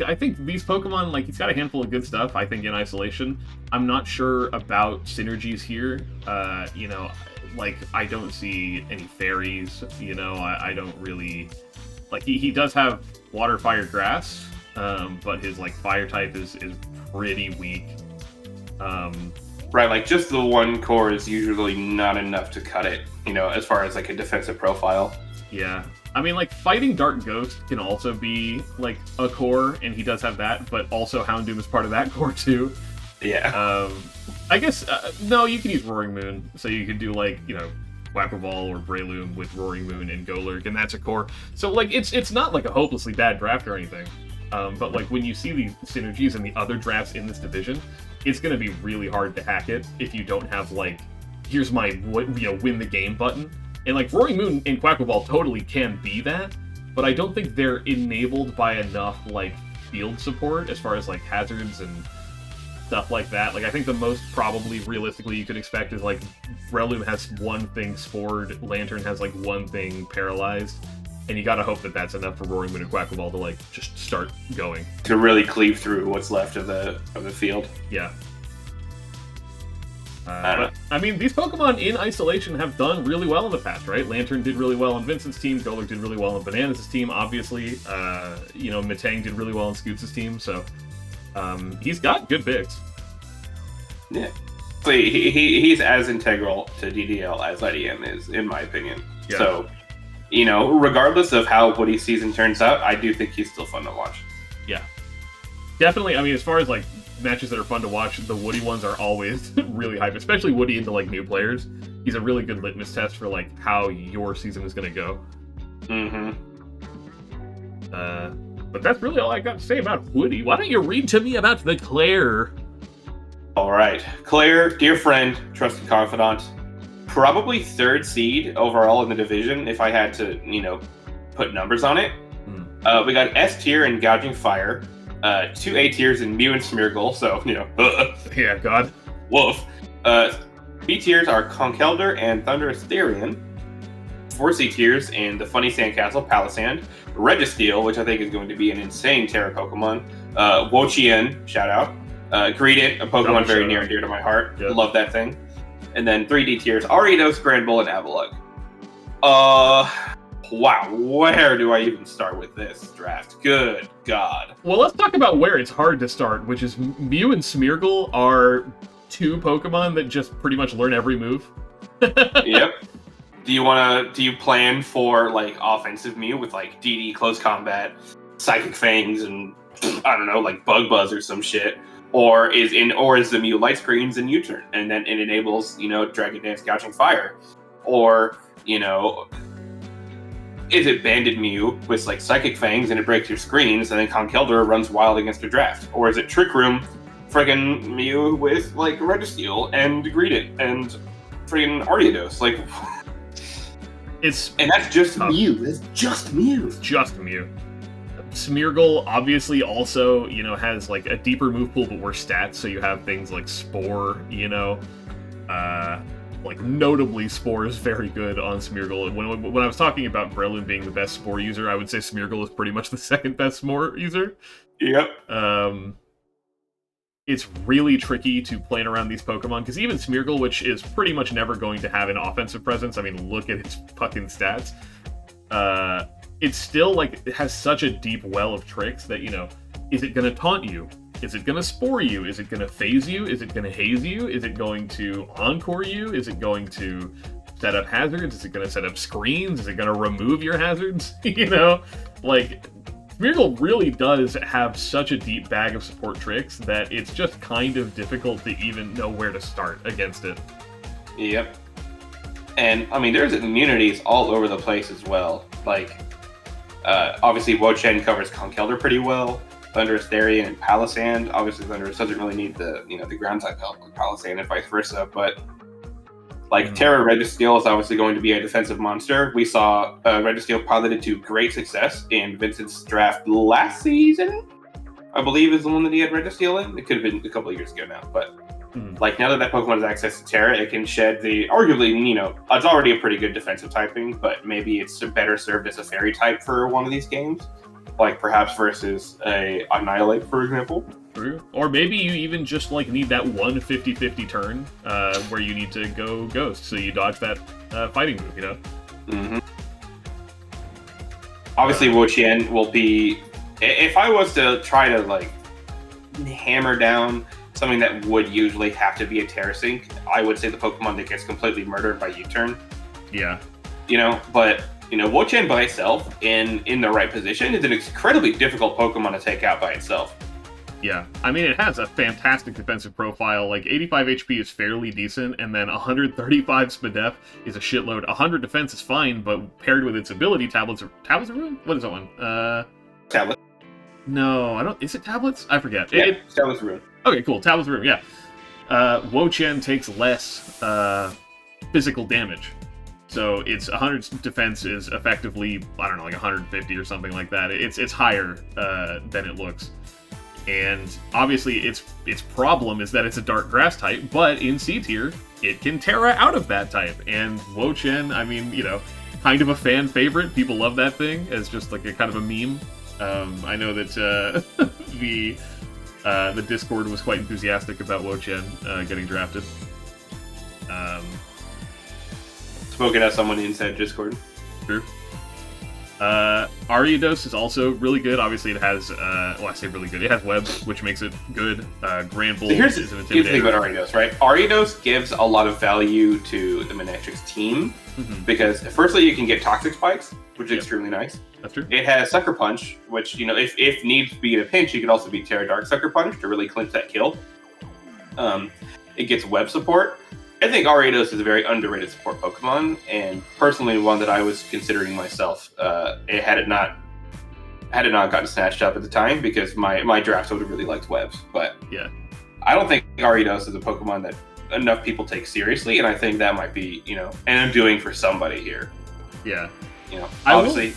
I think these Pokemon, he's got a handful of good stuff, I think, in isolation. I'm not sure about synergies here. I don't see any fairies, I don't really... he does have Water, Fire, Grass, but his, Fire type is pretty weak. Right, just the one core is usually not enough to cut it, as far as, a defensive profile. Yeah. Fighting Dark Ghost can also be, a core, and he does have that, but also Houndoom is part of that core, too. Yeah. I guess, no, you can use Roaring Moon, so you could do, Quackwaval or Breloom with Roaring Moon and Golurk, and that's a core. So, it's not, a hopelessly bad draft or anything. But, when you see these synergies in the other drafts in this division, it's going to be really hard to hack it if you don't have, here's my, win the game button. And, Roaring Moon and Quackwaval totally can be that, but I don't think they're enabled by enough, field support as far as, hazards and stuff like that. I think the most probably realistically you could expect is, Breloom has one thing spored, Lantern has, one thing paralyzed, and you gotta hope that that's enough for Roaring Moon and Quackwaval to, just start going. To really cleave through what's left of the field. Yeah. But, I mean, these Pokemon in isolation have done really well in the past, right? Lantern did really well on Vincent's team, Golurk did really well on Bananas' team, obviously. Metang did really well on Scoots' team, so he's got good picks. Yeah. He's as integral to DDL as IDM is, in my opinion. Yeah. So, regardless of how Woody's season turns out, I do think he's still fun to watch. Yeah. Definitely, I mean, as far as, like, matches that are fun to watch, the Woody ones are always really hype, especially Woody into, like, new players. He's a really good litmus test for, like, how your season is going to go. Mm-hmm. But that's really all I got to say about Woody. Why don't you read to me about the Claire? All right. Claire, dear friend, trusted confidant, probably 3rd seed overall in the division if I had to, put numbers on it. We got S tier in Gouging Fire, 2 A tiers in Mew and Smeargle, so, Yeah, God. woof. B tiers are Conkeldurr and Thundurus Therian. 4 C tiers in the Funny Sandcastle, Palisand. Registeel, which I think is going to be an insane Terra Pokemon. Wo-Chien, shout out. Greedent, a Pokemon very near and dear to my heart. Yep. Love that thing. And then 3D tiers, Ariados, Granbull, and Avalugg. Wow, where do I even start with this draft? Good God. Well, let's talk about where it's hard to start, which is Mew and Smeargle are 2 Pokemon that just pretty much learn every move. Yep. Do you plan for, like, offensive Mew with, like, DD Close Combat, Psychic Fangs, and, I don't know, like, Bug Buzz or some shit? Or is the Mew Light Screens and U-Turn, and then it enables, Dragon Dance, Gouging Fire? Or, is it Banded Mew with, like, Psychic Fangs and it breaks your screens, and then Conkeldurr runs wild against your draft? Or is it Trick Room friggin' Mew with, like, Registeel and Greedent and friggin' Ariados? Like... And that's just Mew. That's just Mew. It's just Mew. Smeargle obviously also, has like a deeper move pool but worse stats, so you have things like Spore, like notably Spore is very good on Smeargle. When I was talking about Breloom being the best Spore user, I would say Smeargle is pretty much the second best Spore user. Yep. It's really tricky to plan around these Pokemon, because even Smeargle, which is pretty much never going to have an offensive presence, I mean, look at its fucking stats, it's still, like, it has such a deep well of tricks that, is it going to taunt you? Is it going to Spore you? Is it going to phase you? Is it going to haze you? Is it going to Encore you? Is it going to set up hazards? Is it going to set up screens? Is it going to remove your hazards? Like... Smeargle really does have such a deep bag of support tricks that it's just kind of difficult to even know where to start against it. Yep. And, I mean, there's immunities all over the place as well. Like, obviously, Wo-Chien covers Conkeldurr pretty well. Thundurus Therian and Palisand. Obviously, Thundurus doesn't really need the ground type help with Palisand and vice versa, but... Like, Terra Registeel is obviously going to be a defensive monster. We saw Registeel piloted to great success in Vincent's draft last season, I believe is the one that he had Registeel in. It could have been a couple of years ago now, but like now that Pokemon has access to Terra, it can shed the arguably, it's already a pretty good defensive typing, but maybe it's better served as a fairy type for one of these games, like perhaps versus a Annihilate, for example. Or maybe you even just like need that one 50-50 turn where you need to go Ghost, so you dodge that fighting move, Mm-hmm. Obviously, Wo-Chien will be... If I was to try to, like, hammer down something that would usually have to be a Terra Sync, I would say the Pokemon that gets completely murdered by U-Turn. Yeah. But... Wo-Chien by itself, in the right position, is an incredibly difficult Pokemon to take out by itself. Yeah, I mean, it has a fantastic defensive profile. Like, 85 HP is fairly decent, and then 135 Spadef is a shitload. 100 defense is fine, but paired with its ability, Tablets of Ruin? What is that one? Tablets. No, I don't... Is it Tablets? I forget. Yeah, Tablets of Ruin. Okay, cool. Tablets of Ruin, yeah. Wo-Chien takes less physical damage. So its 100 defense is effectively, I don't know, like 150 or something like that. It's higher than it looks. And obviously its problem is that it's a dark grass type, but in C tier, it can Terra out of that type. And Wo-Chien, I mean, kind of a fan favorite. People love that thing as just like a kind of a meme. I know that the Discord was quite enthusiastic about Wo-Chien getting drafted. Spoken as someone inside Discord. True. Ariados is also really good. Obviously, it has, I say really good. It has webs, which makes it good. Granbull Here's is an the thing intimidator. about Ariados, right? Ariados gives a lot of value to the Manectrics team because, firstly, you can get toxic spikes, which is extremely nice. That's true. It has Sucker Punch, which, you know, if needs be in a pinch, you could also be Terra Dark Sucker Punch to really clinch that kill. It gets web support. I think Ariados is a very underrated support Pokemon, and personally one that I was considering myself. Had it not gotten snatched up at the time, because my drafts would have really liked webs. But yeah, I don't think Ariados is a Pokemon that enough people take seriously, and I think that might be, you know, and I'm doing for somebody here. Yeah. You know, obviously.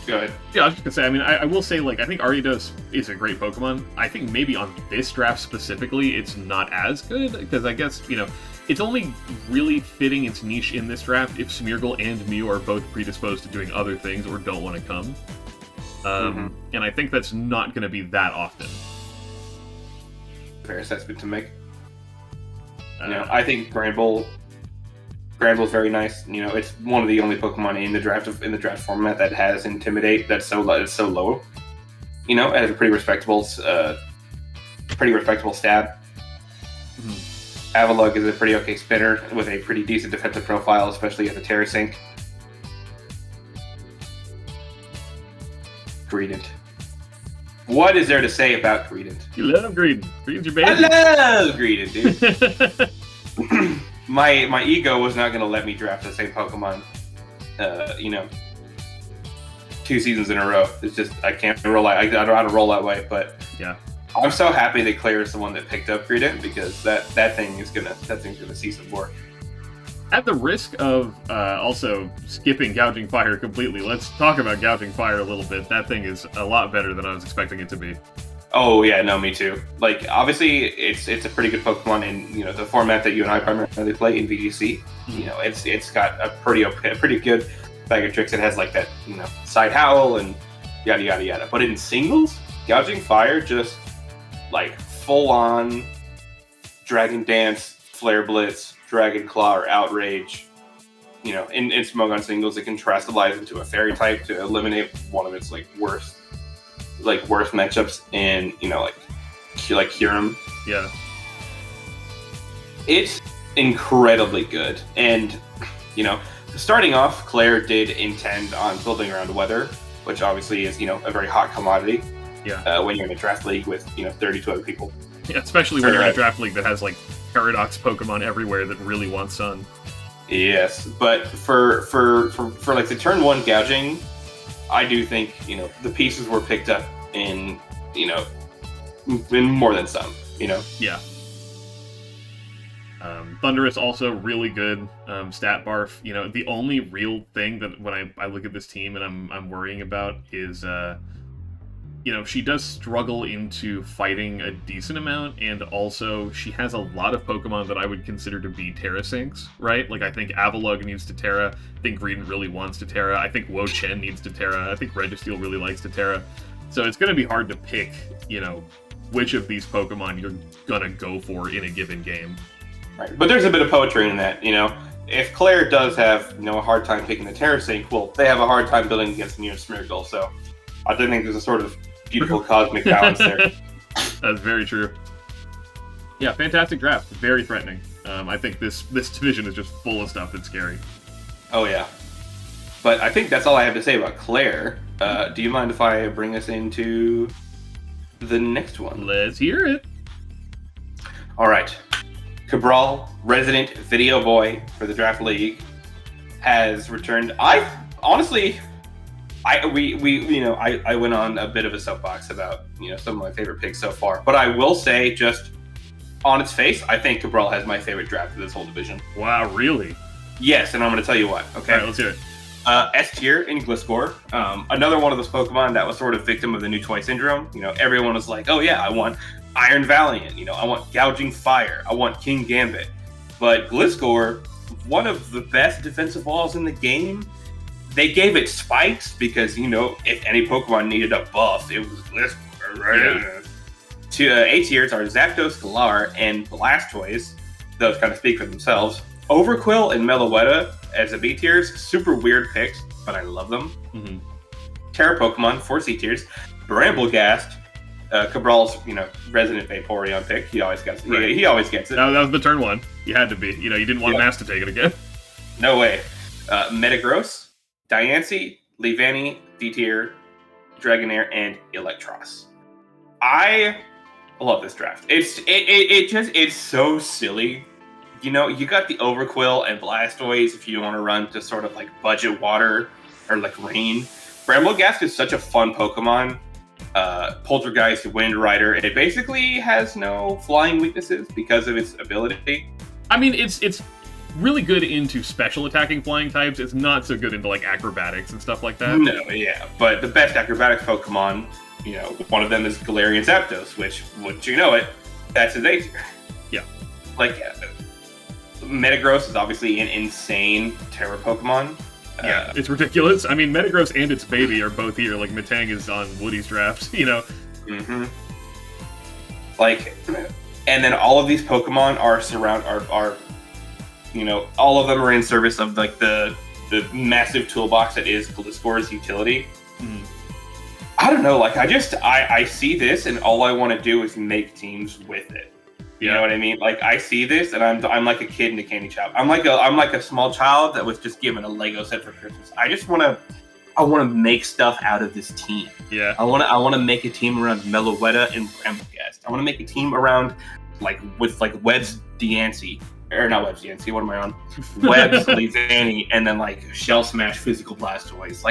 Go ahead. Yeah, I was just gonna say, I mean, I will say, like, I think Ariados is a great Pokemon. I think maybe on this draft specifically, it's not as good, because I guess, you know, it's only really fitting its niche in this draft if Smeargle and Mew are both predisposed to doing other things or don't want to come. And I think that's not going to be that often. Fair assessment to make. You know, I think Granbull's very nice. You know, it's one of the only Pokemon in the draft format that has Intimidate that's so low. You know, it has a pretty respectable stab. Avalugg is a pretty okay spinner with a pretty decent defensive profile, especially as a Terra Sync. Greedent. What is there to say about Greedent? You love Greedent. Greedent's your baby. I love Greedent, dude. My ego was not going to let me draft the same Pokemon, you know, 2 seasons in a row. It's just, I can't roll. I don't know how to roll that way, but yeah. I'm so happy that Claire is the one that picked up Greedent, because that thing's gonna see some work. At the risk of also skipping Gouging Fire completely, let's talk about Gouging Fire a little bit. That thing is a lot better than I was expecting it to be. Oh yeah, no, me too. Like, obviously, it's a pretty good Pokemon in, you know, the format that you and I primarily play in VGC. You know, it's got a pretty good bag of tricks. It has like that, you know, Side Howl and yada yada yada. But in singles, Gouging Fire just like full on Dragon Dance, Flare Blitz, Dragon Claw, or Outrage. You know, in Smogon singles, it can Terastallize into a Fairy type to eliminate one of its worst matchups, and, you know, like Kyurem. Yeah. It's incredibly good, and, you know, starting off, Claire did intend on building around weather, which obviously is, you know, a very hot commodity. Yeah. When you're in a draft league with, you know, 32 other people. Yeah, especially when you're in a draft league that has like Paradox Pokemon everywhere that really want Sun. Yes, but for like the turn 1 gouging, I do think, you know, the pieces were picked up in, you know, in more than some, you know. Yeah. Thundurus also really good stat barf. You know, the only real thing that when I look at this team and I'm worrying about is you know, she does struggle into fighting a decent amount, and also she has a lot of Pokemon that I would consider to be Terra Syncs, right? Like, I think Avalugg needs to Terra, I think Greedent really wants to Terra, I think Wo-Chen needs to Terra, I think Registeel really likes to Terra. So it's going to be hard to pick, you know, which of these Pokemon you're going to go for in a given game. Right, but there's a bit of poetry in that, you know. If Claire does have, you know, a hard time picking the Terra Sync, well, they have a hard time building against Mew and Smeargle, so I do think there's a sort of beautiful cosmic balance there. That's very true. Yeah, fantastic draft. Very threatening. I think this division is just full of stuff that's scary. Oh yeah. But I think that's all I have to say about Claire. Do you mind if I bring us into the next one? Let's hear it. All right. Cabral, resident video boy for the Draft League, has returned. I went on a bit of a soapbox about, you know, some of my favorite picks so far, but I will say, just on its face, I think Cabral has my favorite draft of this whole division. Wow, really? Yes, and I'm going to tell you what. Okay, all right, let's hear it. S tier in Gliscor, another one of those Pokemon that was sort of victim of the new toy syndrome. You know, everyone was like, "Oh yeah, I want Iron Valiant. You know, I want Gouging Fire. I want King Gambit." But Gliscor, one of the best defensive walls in the game. They gave it spikes because, you know, if any Pokemon needed a buff, it was Gliscor, right? Yeah. To A tiers are Zapdos, Galar, and Blastoise. those kind of speak for themselves. Overquill and Meloetta as a B tiers, super weird picks, but I love them. Mm-hmm. Terra Pokemon, 4 C tiers. Bramblegast, Cabral's, resident Vaporeon pick. He always gets it. Right. He always gets it. That was the turn one. You had to be. You didn't want Mass to take it again. No way. Metagross, Diancie, Leavanny, D-Tier, Dragonair, and Electros. I love this draft. It's so silly. You got the Overquill and Blastoise if you want to run to sort of like budget water or like rain. Bramblegast is such a fun Pokemon. Poltergeist, Wind Rider. It basically has no flying weaknesses because of its ability. I mean, it's really good into special attacking flying types. It's not so good into like acrobatics and stuff like that. No, yeah, but the best acrobatics Pokemon, one of them is Galarian Zapdos, which, wouldn't you know it, that's his A tier. Yeah. Metagross is obviously an insane Terra Pokemon. Yeah, it's ridiculous. I mean, Metagross and its baby are both here. Like, Metang is on Woody's draft, Mm-hmm. And then all of these Pokemon are all of them are in service of, like, the massive toolbox that is Gliscor's utility. Mm. I don't know, I see this, and all I want to do is make teams with it. You know what I mean? I see this, and I'm like a kid in a candy shop. I'm like a small child that was just given a Lego set for Christmas. I want to make stuff out of this team. Yeah. I want to make a team around Meloetta and Bramblegast. I want to make a team around Webb's Diancie. Or not Webb's Diancie, what am I on? Webb's Leavanny, and then Shell Smash Physical Blastoise.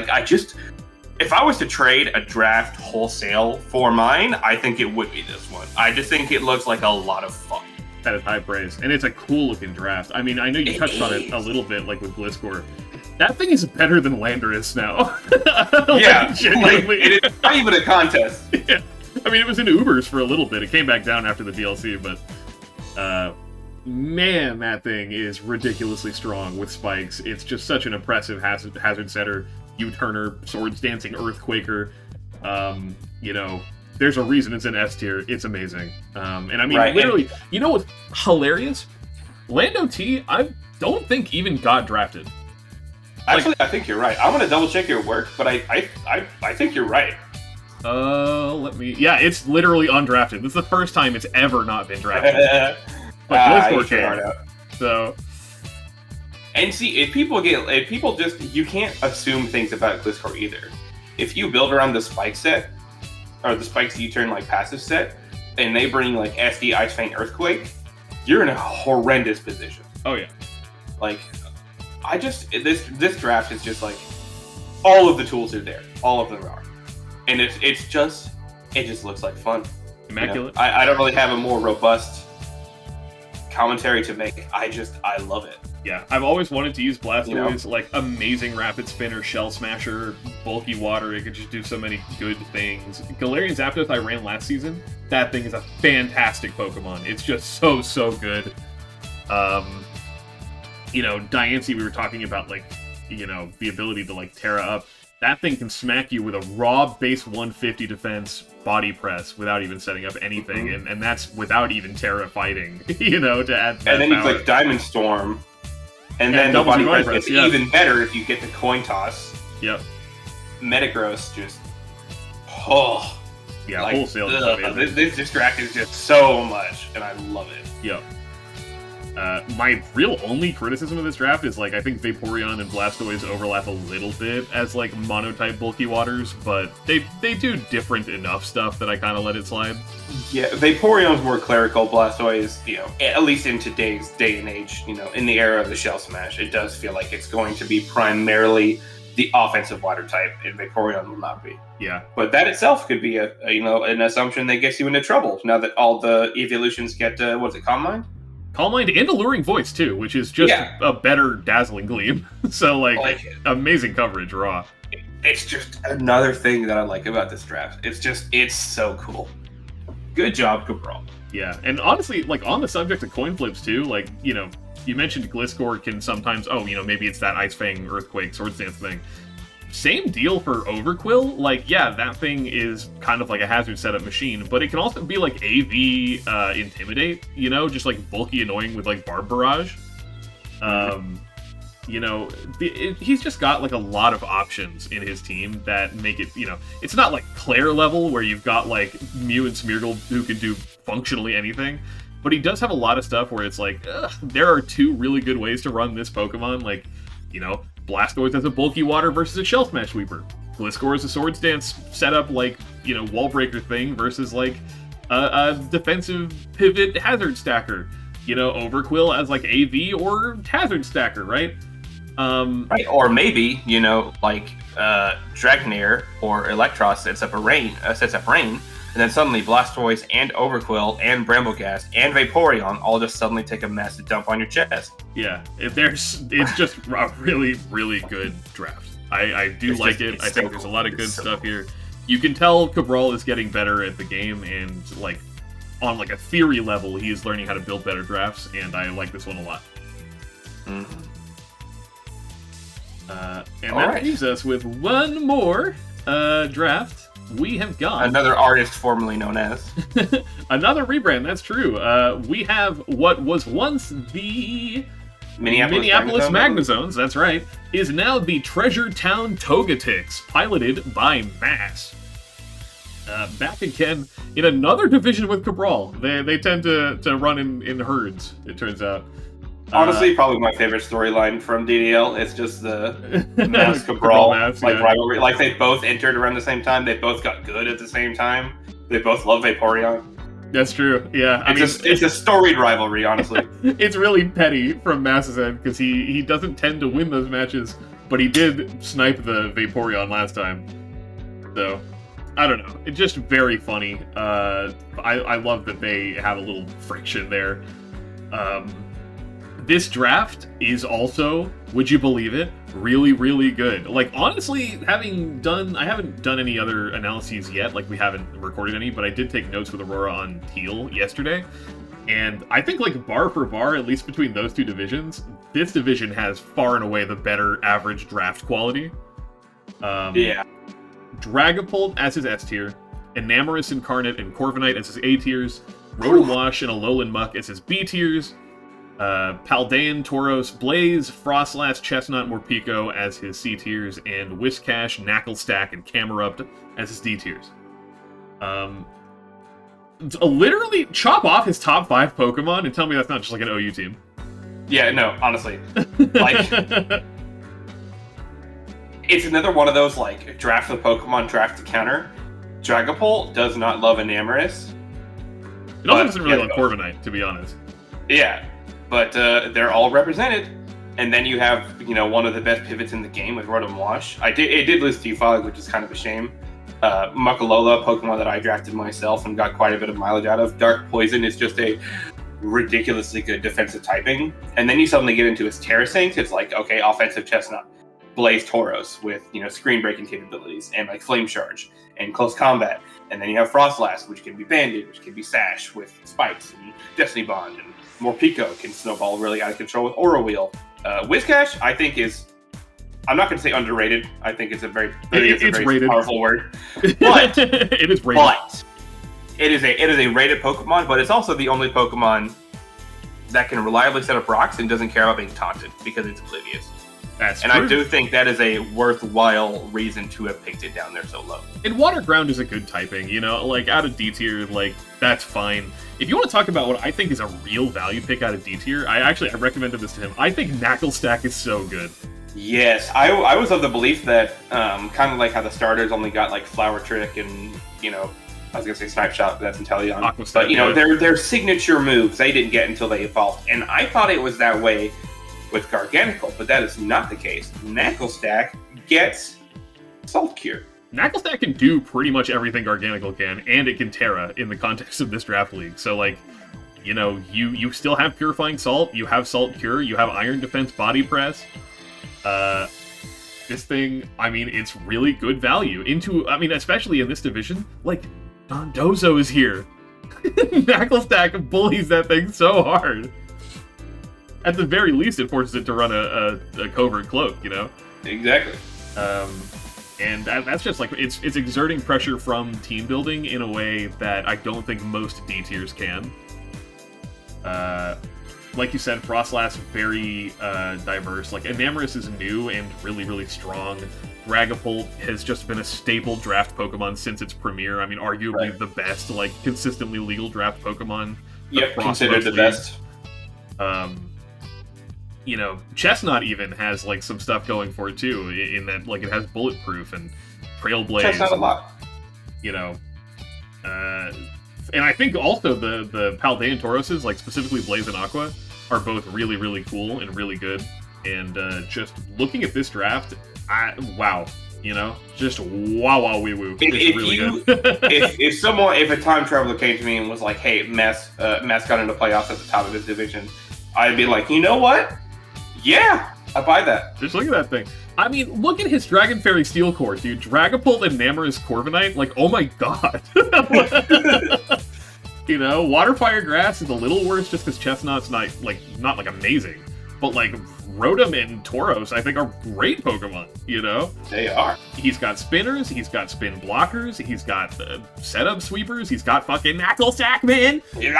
If I was to trade a draft wholesale for mine, I think it would be this one. I just think it looks like a lot of fun. That is high praise. And it's a cool looking draft. I mean, I know you touched on it a little bit, with Gliscor. That thing is better than Landorus now. Yeah, genuinely. It is not even a contest. Yeah. I mean, it was in Ubers for a little bit. It came back down after the DLC, but man, that thing is ridiculously strong with spikes. It's just such an impressive hazard setter. U-turner, swords dancing earthquaker. There's a reason it's an S tier. It's amazing. And I mean, literally, you know what's hilarious? Lando T, I don't think even got drafted. Actually, I think you're right. I'm gonna double check your work, but I think you're right. Yeah, it's literally undrafted. This is the first time it's ever not been drafted. But Gliscor came. So. And see, you can't assume things about Gliscor either. If you build around the spike set, or the spikes U-turn passive set, and they bring SD, Ice Fang, Earthquake, you're in a horrendous position. Oh yeah. This draft is just all of the tools are there. All of them are. And it just looks like fun. Immaculate. I don't really have a more robust commentary to make. I love it. Yeah, I've always wanted to use Blastoise, amazing Rapid Spinner, Shell Smasher, bulky water. It could just do so many good things. Galarian Zapdos I ran last season. That thing is a fantastic Pokemon. It's just so good. Diancie, we were talking about, the ability to, Terra up. That thing can smack you with a raw base 150 defense body press without even setting up anything, and that's without even Terra fighting, to add that And then power. you Diamond Storm. And then the body press gets even better if you get the coin toss. Yep. Metagross just... Yeah, wholesale. This distract is just so much, and I love it. Yep. My real only criticism of this draft is, I think Vaporeon and Blastoise overlap a little bit as, monotype bulky waters, but they do different enough stuff that I kind of let it slide. Yeah, Vaporeon's more clerical. Blastoise, at least in today's day and age, in the era of the Shell Smash, it does feel like it's going to be primarily the offensive water type, and Vaporeon will not be. Yeah. But that itself could be an assumption that gets you into trouble now that all the evolutions get, Calm Mind? Calm Mind and Alluring Voice, too, which is just a better Dazzling Gleam. So, amazing coverage, raw. It's just another thing that I like about this draft. It's so cool. Good job, Cabral. Yeah, and honestly, on the subject of coin flips, too, you mentioned Gliscor can sometimes, maybe it's that Ice Fang, Earthquake, Swords Dance thing. same deal for Overquill. Like, yeah, that thing is kind of like a hazard setup machine, but it can also be like AV Intimidate, you know, just like bulky annoying with like Barb Barrage. You know, he's just got like a lot of options in his team that make it, you know, it's not like Claire level where you've got like Mew and Smeargle who can do functionally anything, but he does have a lot of stuff where it's like, there are two really good ways to run this Pokemon. Like, you know, Blastoise as a bulky water versus a Shell Smash Sweeper. Gliscor as a Swords Dance setup, like, you know, wall breaker thing versus like a defensive pivot hazard stacker. You know, Overquill as like AV or hazard stacker, right? Right, or maybe, you know, like Dragonair or Electros sets up rain, and then suddenly Blastoise and Overquill and Bramblegast and Vaporeon all just suddenly take a massive dump on your chest. Yeah, it's just a really, really good draft. I do like it. I think there's a lot of good stuff here. You can tell Cabral is getting better at the game, and like on like a theory level, he is learning how to build better drafts, and I like this one a lot. Mm-hmm. And that leaves us with one more draft. We have got another artist formerly known as another rebrand. That's true. We have what was once the Minneapolis Magnazones. That's right. Is now the Treasure Town Togetics, piloted by Mass. Back again in another division with Cabral. They tend to run in herds. It turns out. Honestly, probably my favorite storyline from DDL. It's just the Mass Cabral rivalry. Like, they both entered around the same time. They both got good at the same time. They both love Vaporeon. That's true. Yeah, it's a storied rivalry, honestly. It's really petty from Mass's end because he doesn't tend to win those matches, but he did snipe the Vaporeon last time. So I don't know. It's just very funny. I love that they have a little friction there. This draft is also, would you believe it, really, really good. Like, honestly, I haven't done any other analyses yet, like we haven't recorded any, but I did take notes with Aurora on Teal yesterday, and I think, like, bar for bar, at least between those two divisions, this division has far and away the better average draft quality. Yeah. Dragapult as his S tier, Enamorous Incarnate and Corviknight as his A tiers, Rotom-Wash and Alolan Muck as his B tiers, Paldean, Tauros, Blaze, Frostlass, Chestnut, Morpeko as his C tiers, and Whiscash, Knacklestack, and Camerupt as his D tiers. Literally chop off his top 5 Pokemon and tell me that's not just like an OU team. Yeah, no, honestly. Like, it's another one of those, like, draft the Pokemon, draft the counter. Dragapult does not love Enamorous. It also doesn't really love Corviknight, to be honest. Yeah. But they're all represented, and then you have, you know, one of the best pivots in the game with Rotom-Wash. It did lose T-Fog, which is kind of a shame. Muckalola, Pokemon that I drafted myself and got quite a bit of mileage out of. Dark Poison is just a ridiculously good defensive typing, and then you suddenly get into his Terrasangs. It's like, okay, offensive Chestnut, Blaze Tauros with, you know, screen breaking capabilities and like Flame Charge and close combat, and then you have Frostlass, which can be Banded, which can be Sash with spikes and Destiny Bond, and Morpeko can snowball really out of control with Aura Wheel. Whiscash, I think, is, I'm not going to say underrated. I think it's a very, powerful word. But it is rated. But it is a rated Pokemon, but it's also the only Pokemon that can reliably set up rocks and doesn't care about being taunted because it's oblivious. That's and true. I do think that is a worthwhile reason to have picked it down there so low. And Water Ground is a good typing, you know, like out of D tier, like that's fine. If you want to talk about what I think is a real value pick out of D tier, I recommended this to him. I think Knacklestack is so good. Yes, I was of the belief that kind of like how the starters only got like Flower Trick and, you know, I was gonna say Snipe Shot, but that's Inteleon. But you know, their signature moves they didn't get until they evolved, and I thought it was that way with Garganacl, but that is not the case. Knacklestack gets Salt Cure. Knacklestack can do pretty much everything Garganacl can, and it can Terra in the context of this draft league. So, like, you know, you still have Purifying Salt, you have Salt Cure, you have Iron Defense Body Press. This thing, I mean, it's really good value. Especially in this division, like, Dondozo is here. Knacklestack bullies that thing so hard. At the very least, it forces it to run a covert cloak, you know? Exactly. And that's just like it's exerting pressure from team building in a way that I don't think most D tiers can. Like you said, Frostlass very diverse. Like Enamorus is new and really, really strong. Dragapult has just been a staple draft Pokemon since its premiere. I mean, arguably the best, like, consistently legal draft Pokemon. Yep, considered the best. You know, Chestnut even has, like, some stuff going for it, too, in that, like, it has Bulletproof and Trailblaze. Chestnut a lot. You know, and I think also the Paldean Tauroses, like, specifically Blaze and Aqua, are both really, really cool and really good. And just looking at this draft, wow, you know, just wow, wee woo. It's really good. if a time traveler came to me and was like, "Hey, Mass got into playoffs at the top of his division," I'd be like, you know what? Yeah, I buy that. Just look at that thing. I mean, look at his Dragon Fairy Steel Core, dude. Dragapult and Namorous Corviknight, like, oh my god. You know, Water Fire Grass is a little worse just because Chestnut's not amazing, but like Rotom and Tauros, I think, are great Pokemon, you know? They are. He's got spinners, he's got spin blockers, he's got setup sweepers, he's got fucking Knuckle Sack, man! Yeah.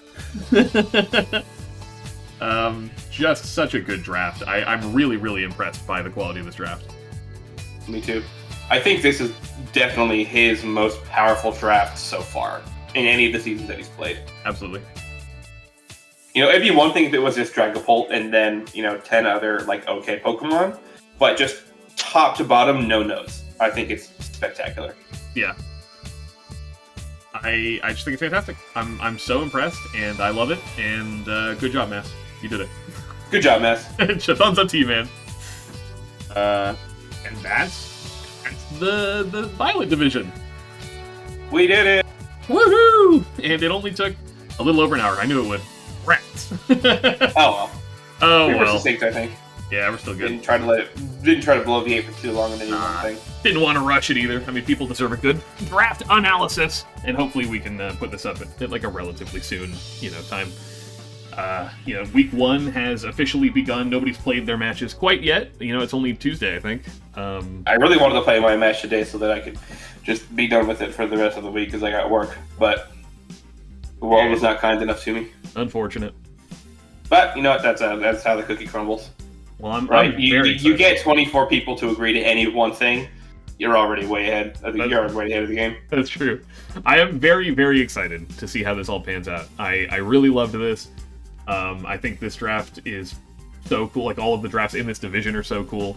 Just such a good draft. I'm really, really impressed by the quality of this draft. Me too. I think this is definitely his most powerful draft so far in any of the seasons that he's played. Absolutely. You know, it'd be one thing if it was just Dragapult and then, 10 other, like, okay Pokemon, but just top to bottom, no notes. I think it's spectacular. Yeah. I just think it's fantastic. I'm so impressed, and I love it, and good job, Mass. You did it. Good job, Mass. Thumbs up to you, man. And that's the Violet division. We did it! Woohoo! And it only took a little over an hour. I knew it would. Rats. Oh well. We were succinct, I think. Yeah, we're still good. Didn't try to bloviate for too long and then do one thing. Didn't want to rush it either. I mean, people deserve a good draft analysis, and hopefully we can put this up at like a relatively soon, time. Week 1 has officially begun. Nobody's played their matches quite yet. It's only Tuesday, I think. I really wanted to play my match today so that I could just be done with it for the rest of the week because I got work, but the world was not kind enough to me. Unfortunate. But you know what? That's how the cookie crumbles. Well, I'm right. very you get 24 people to agree to any one thing. You're already way ahead. You're already way ahead of the game. That's true. I am very, very excited to see how this all pans out. I really loved this. I think this draft is so cool. Like, all of the drafts in this division are so cool.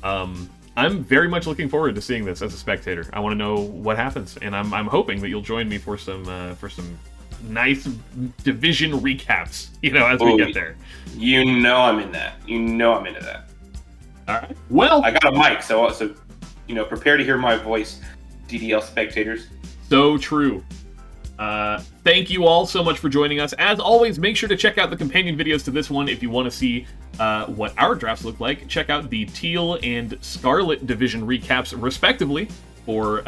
I'm very much looking forward to seeing this as a spectator. I want to know what happens, and I'm hoping that you'll join me for some nice division recaps, as we get there. I'm in that. I'm into that. All right. Well, I got a mic, so prepare to hear my voice, DDL spectators. So true. Thank you all so much for joining us. As always, make sure to check out the companion videos to this one if you want to see what our drafts look like. Check out the Teal and Scarlet division recaps, respectively, for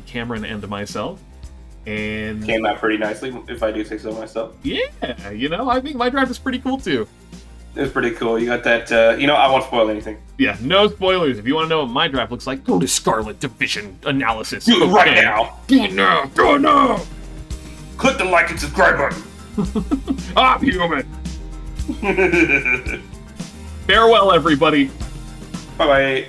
Cameron and myself. And came out pretty nicely, if I do say so myself. Yeah, I think my draft is pretty cool too. It was pretty cool. You got that, I won't spoil anything. Yeah, no spoilers. If you want to know what my draft looks like, go to Scarlet Division Analysis. Do it right now. Do it now. Do it now. Click the like and subscribe button. I'm human. Farewell, everybody. Bye-bye.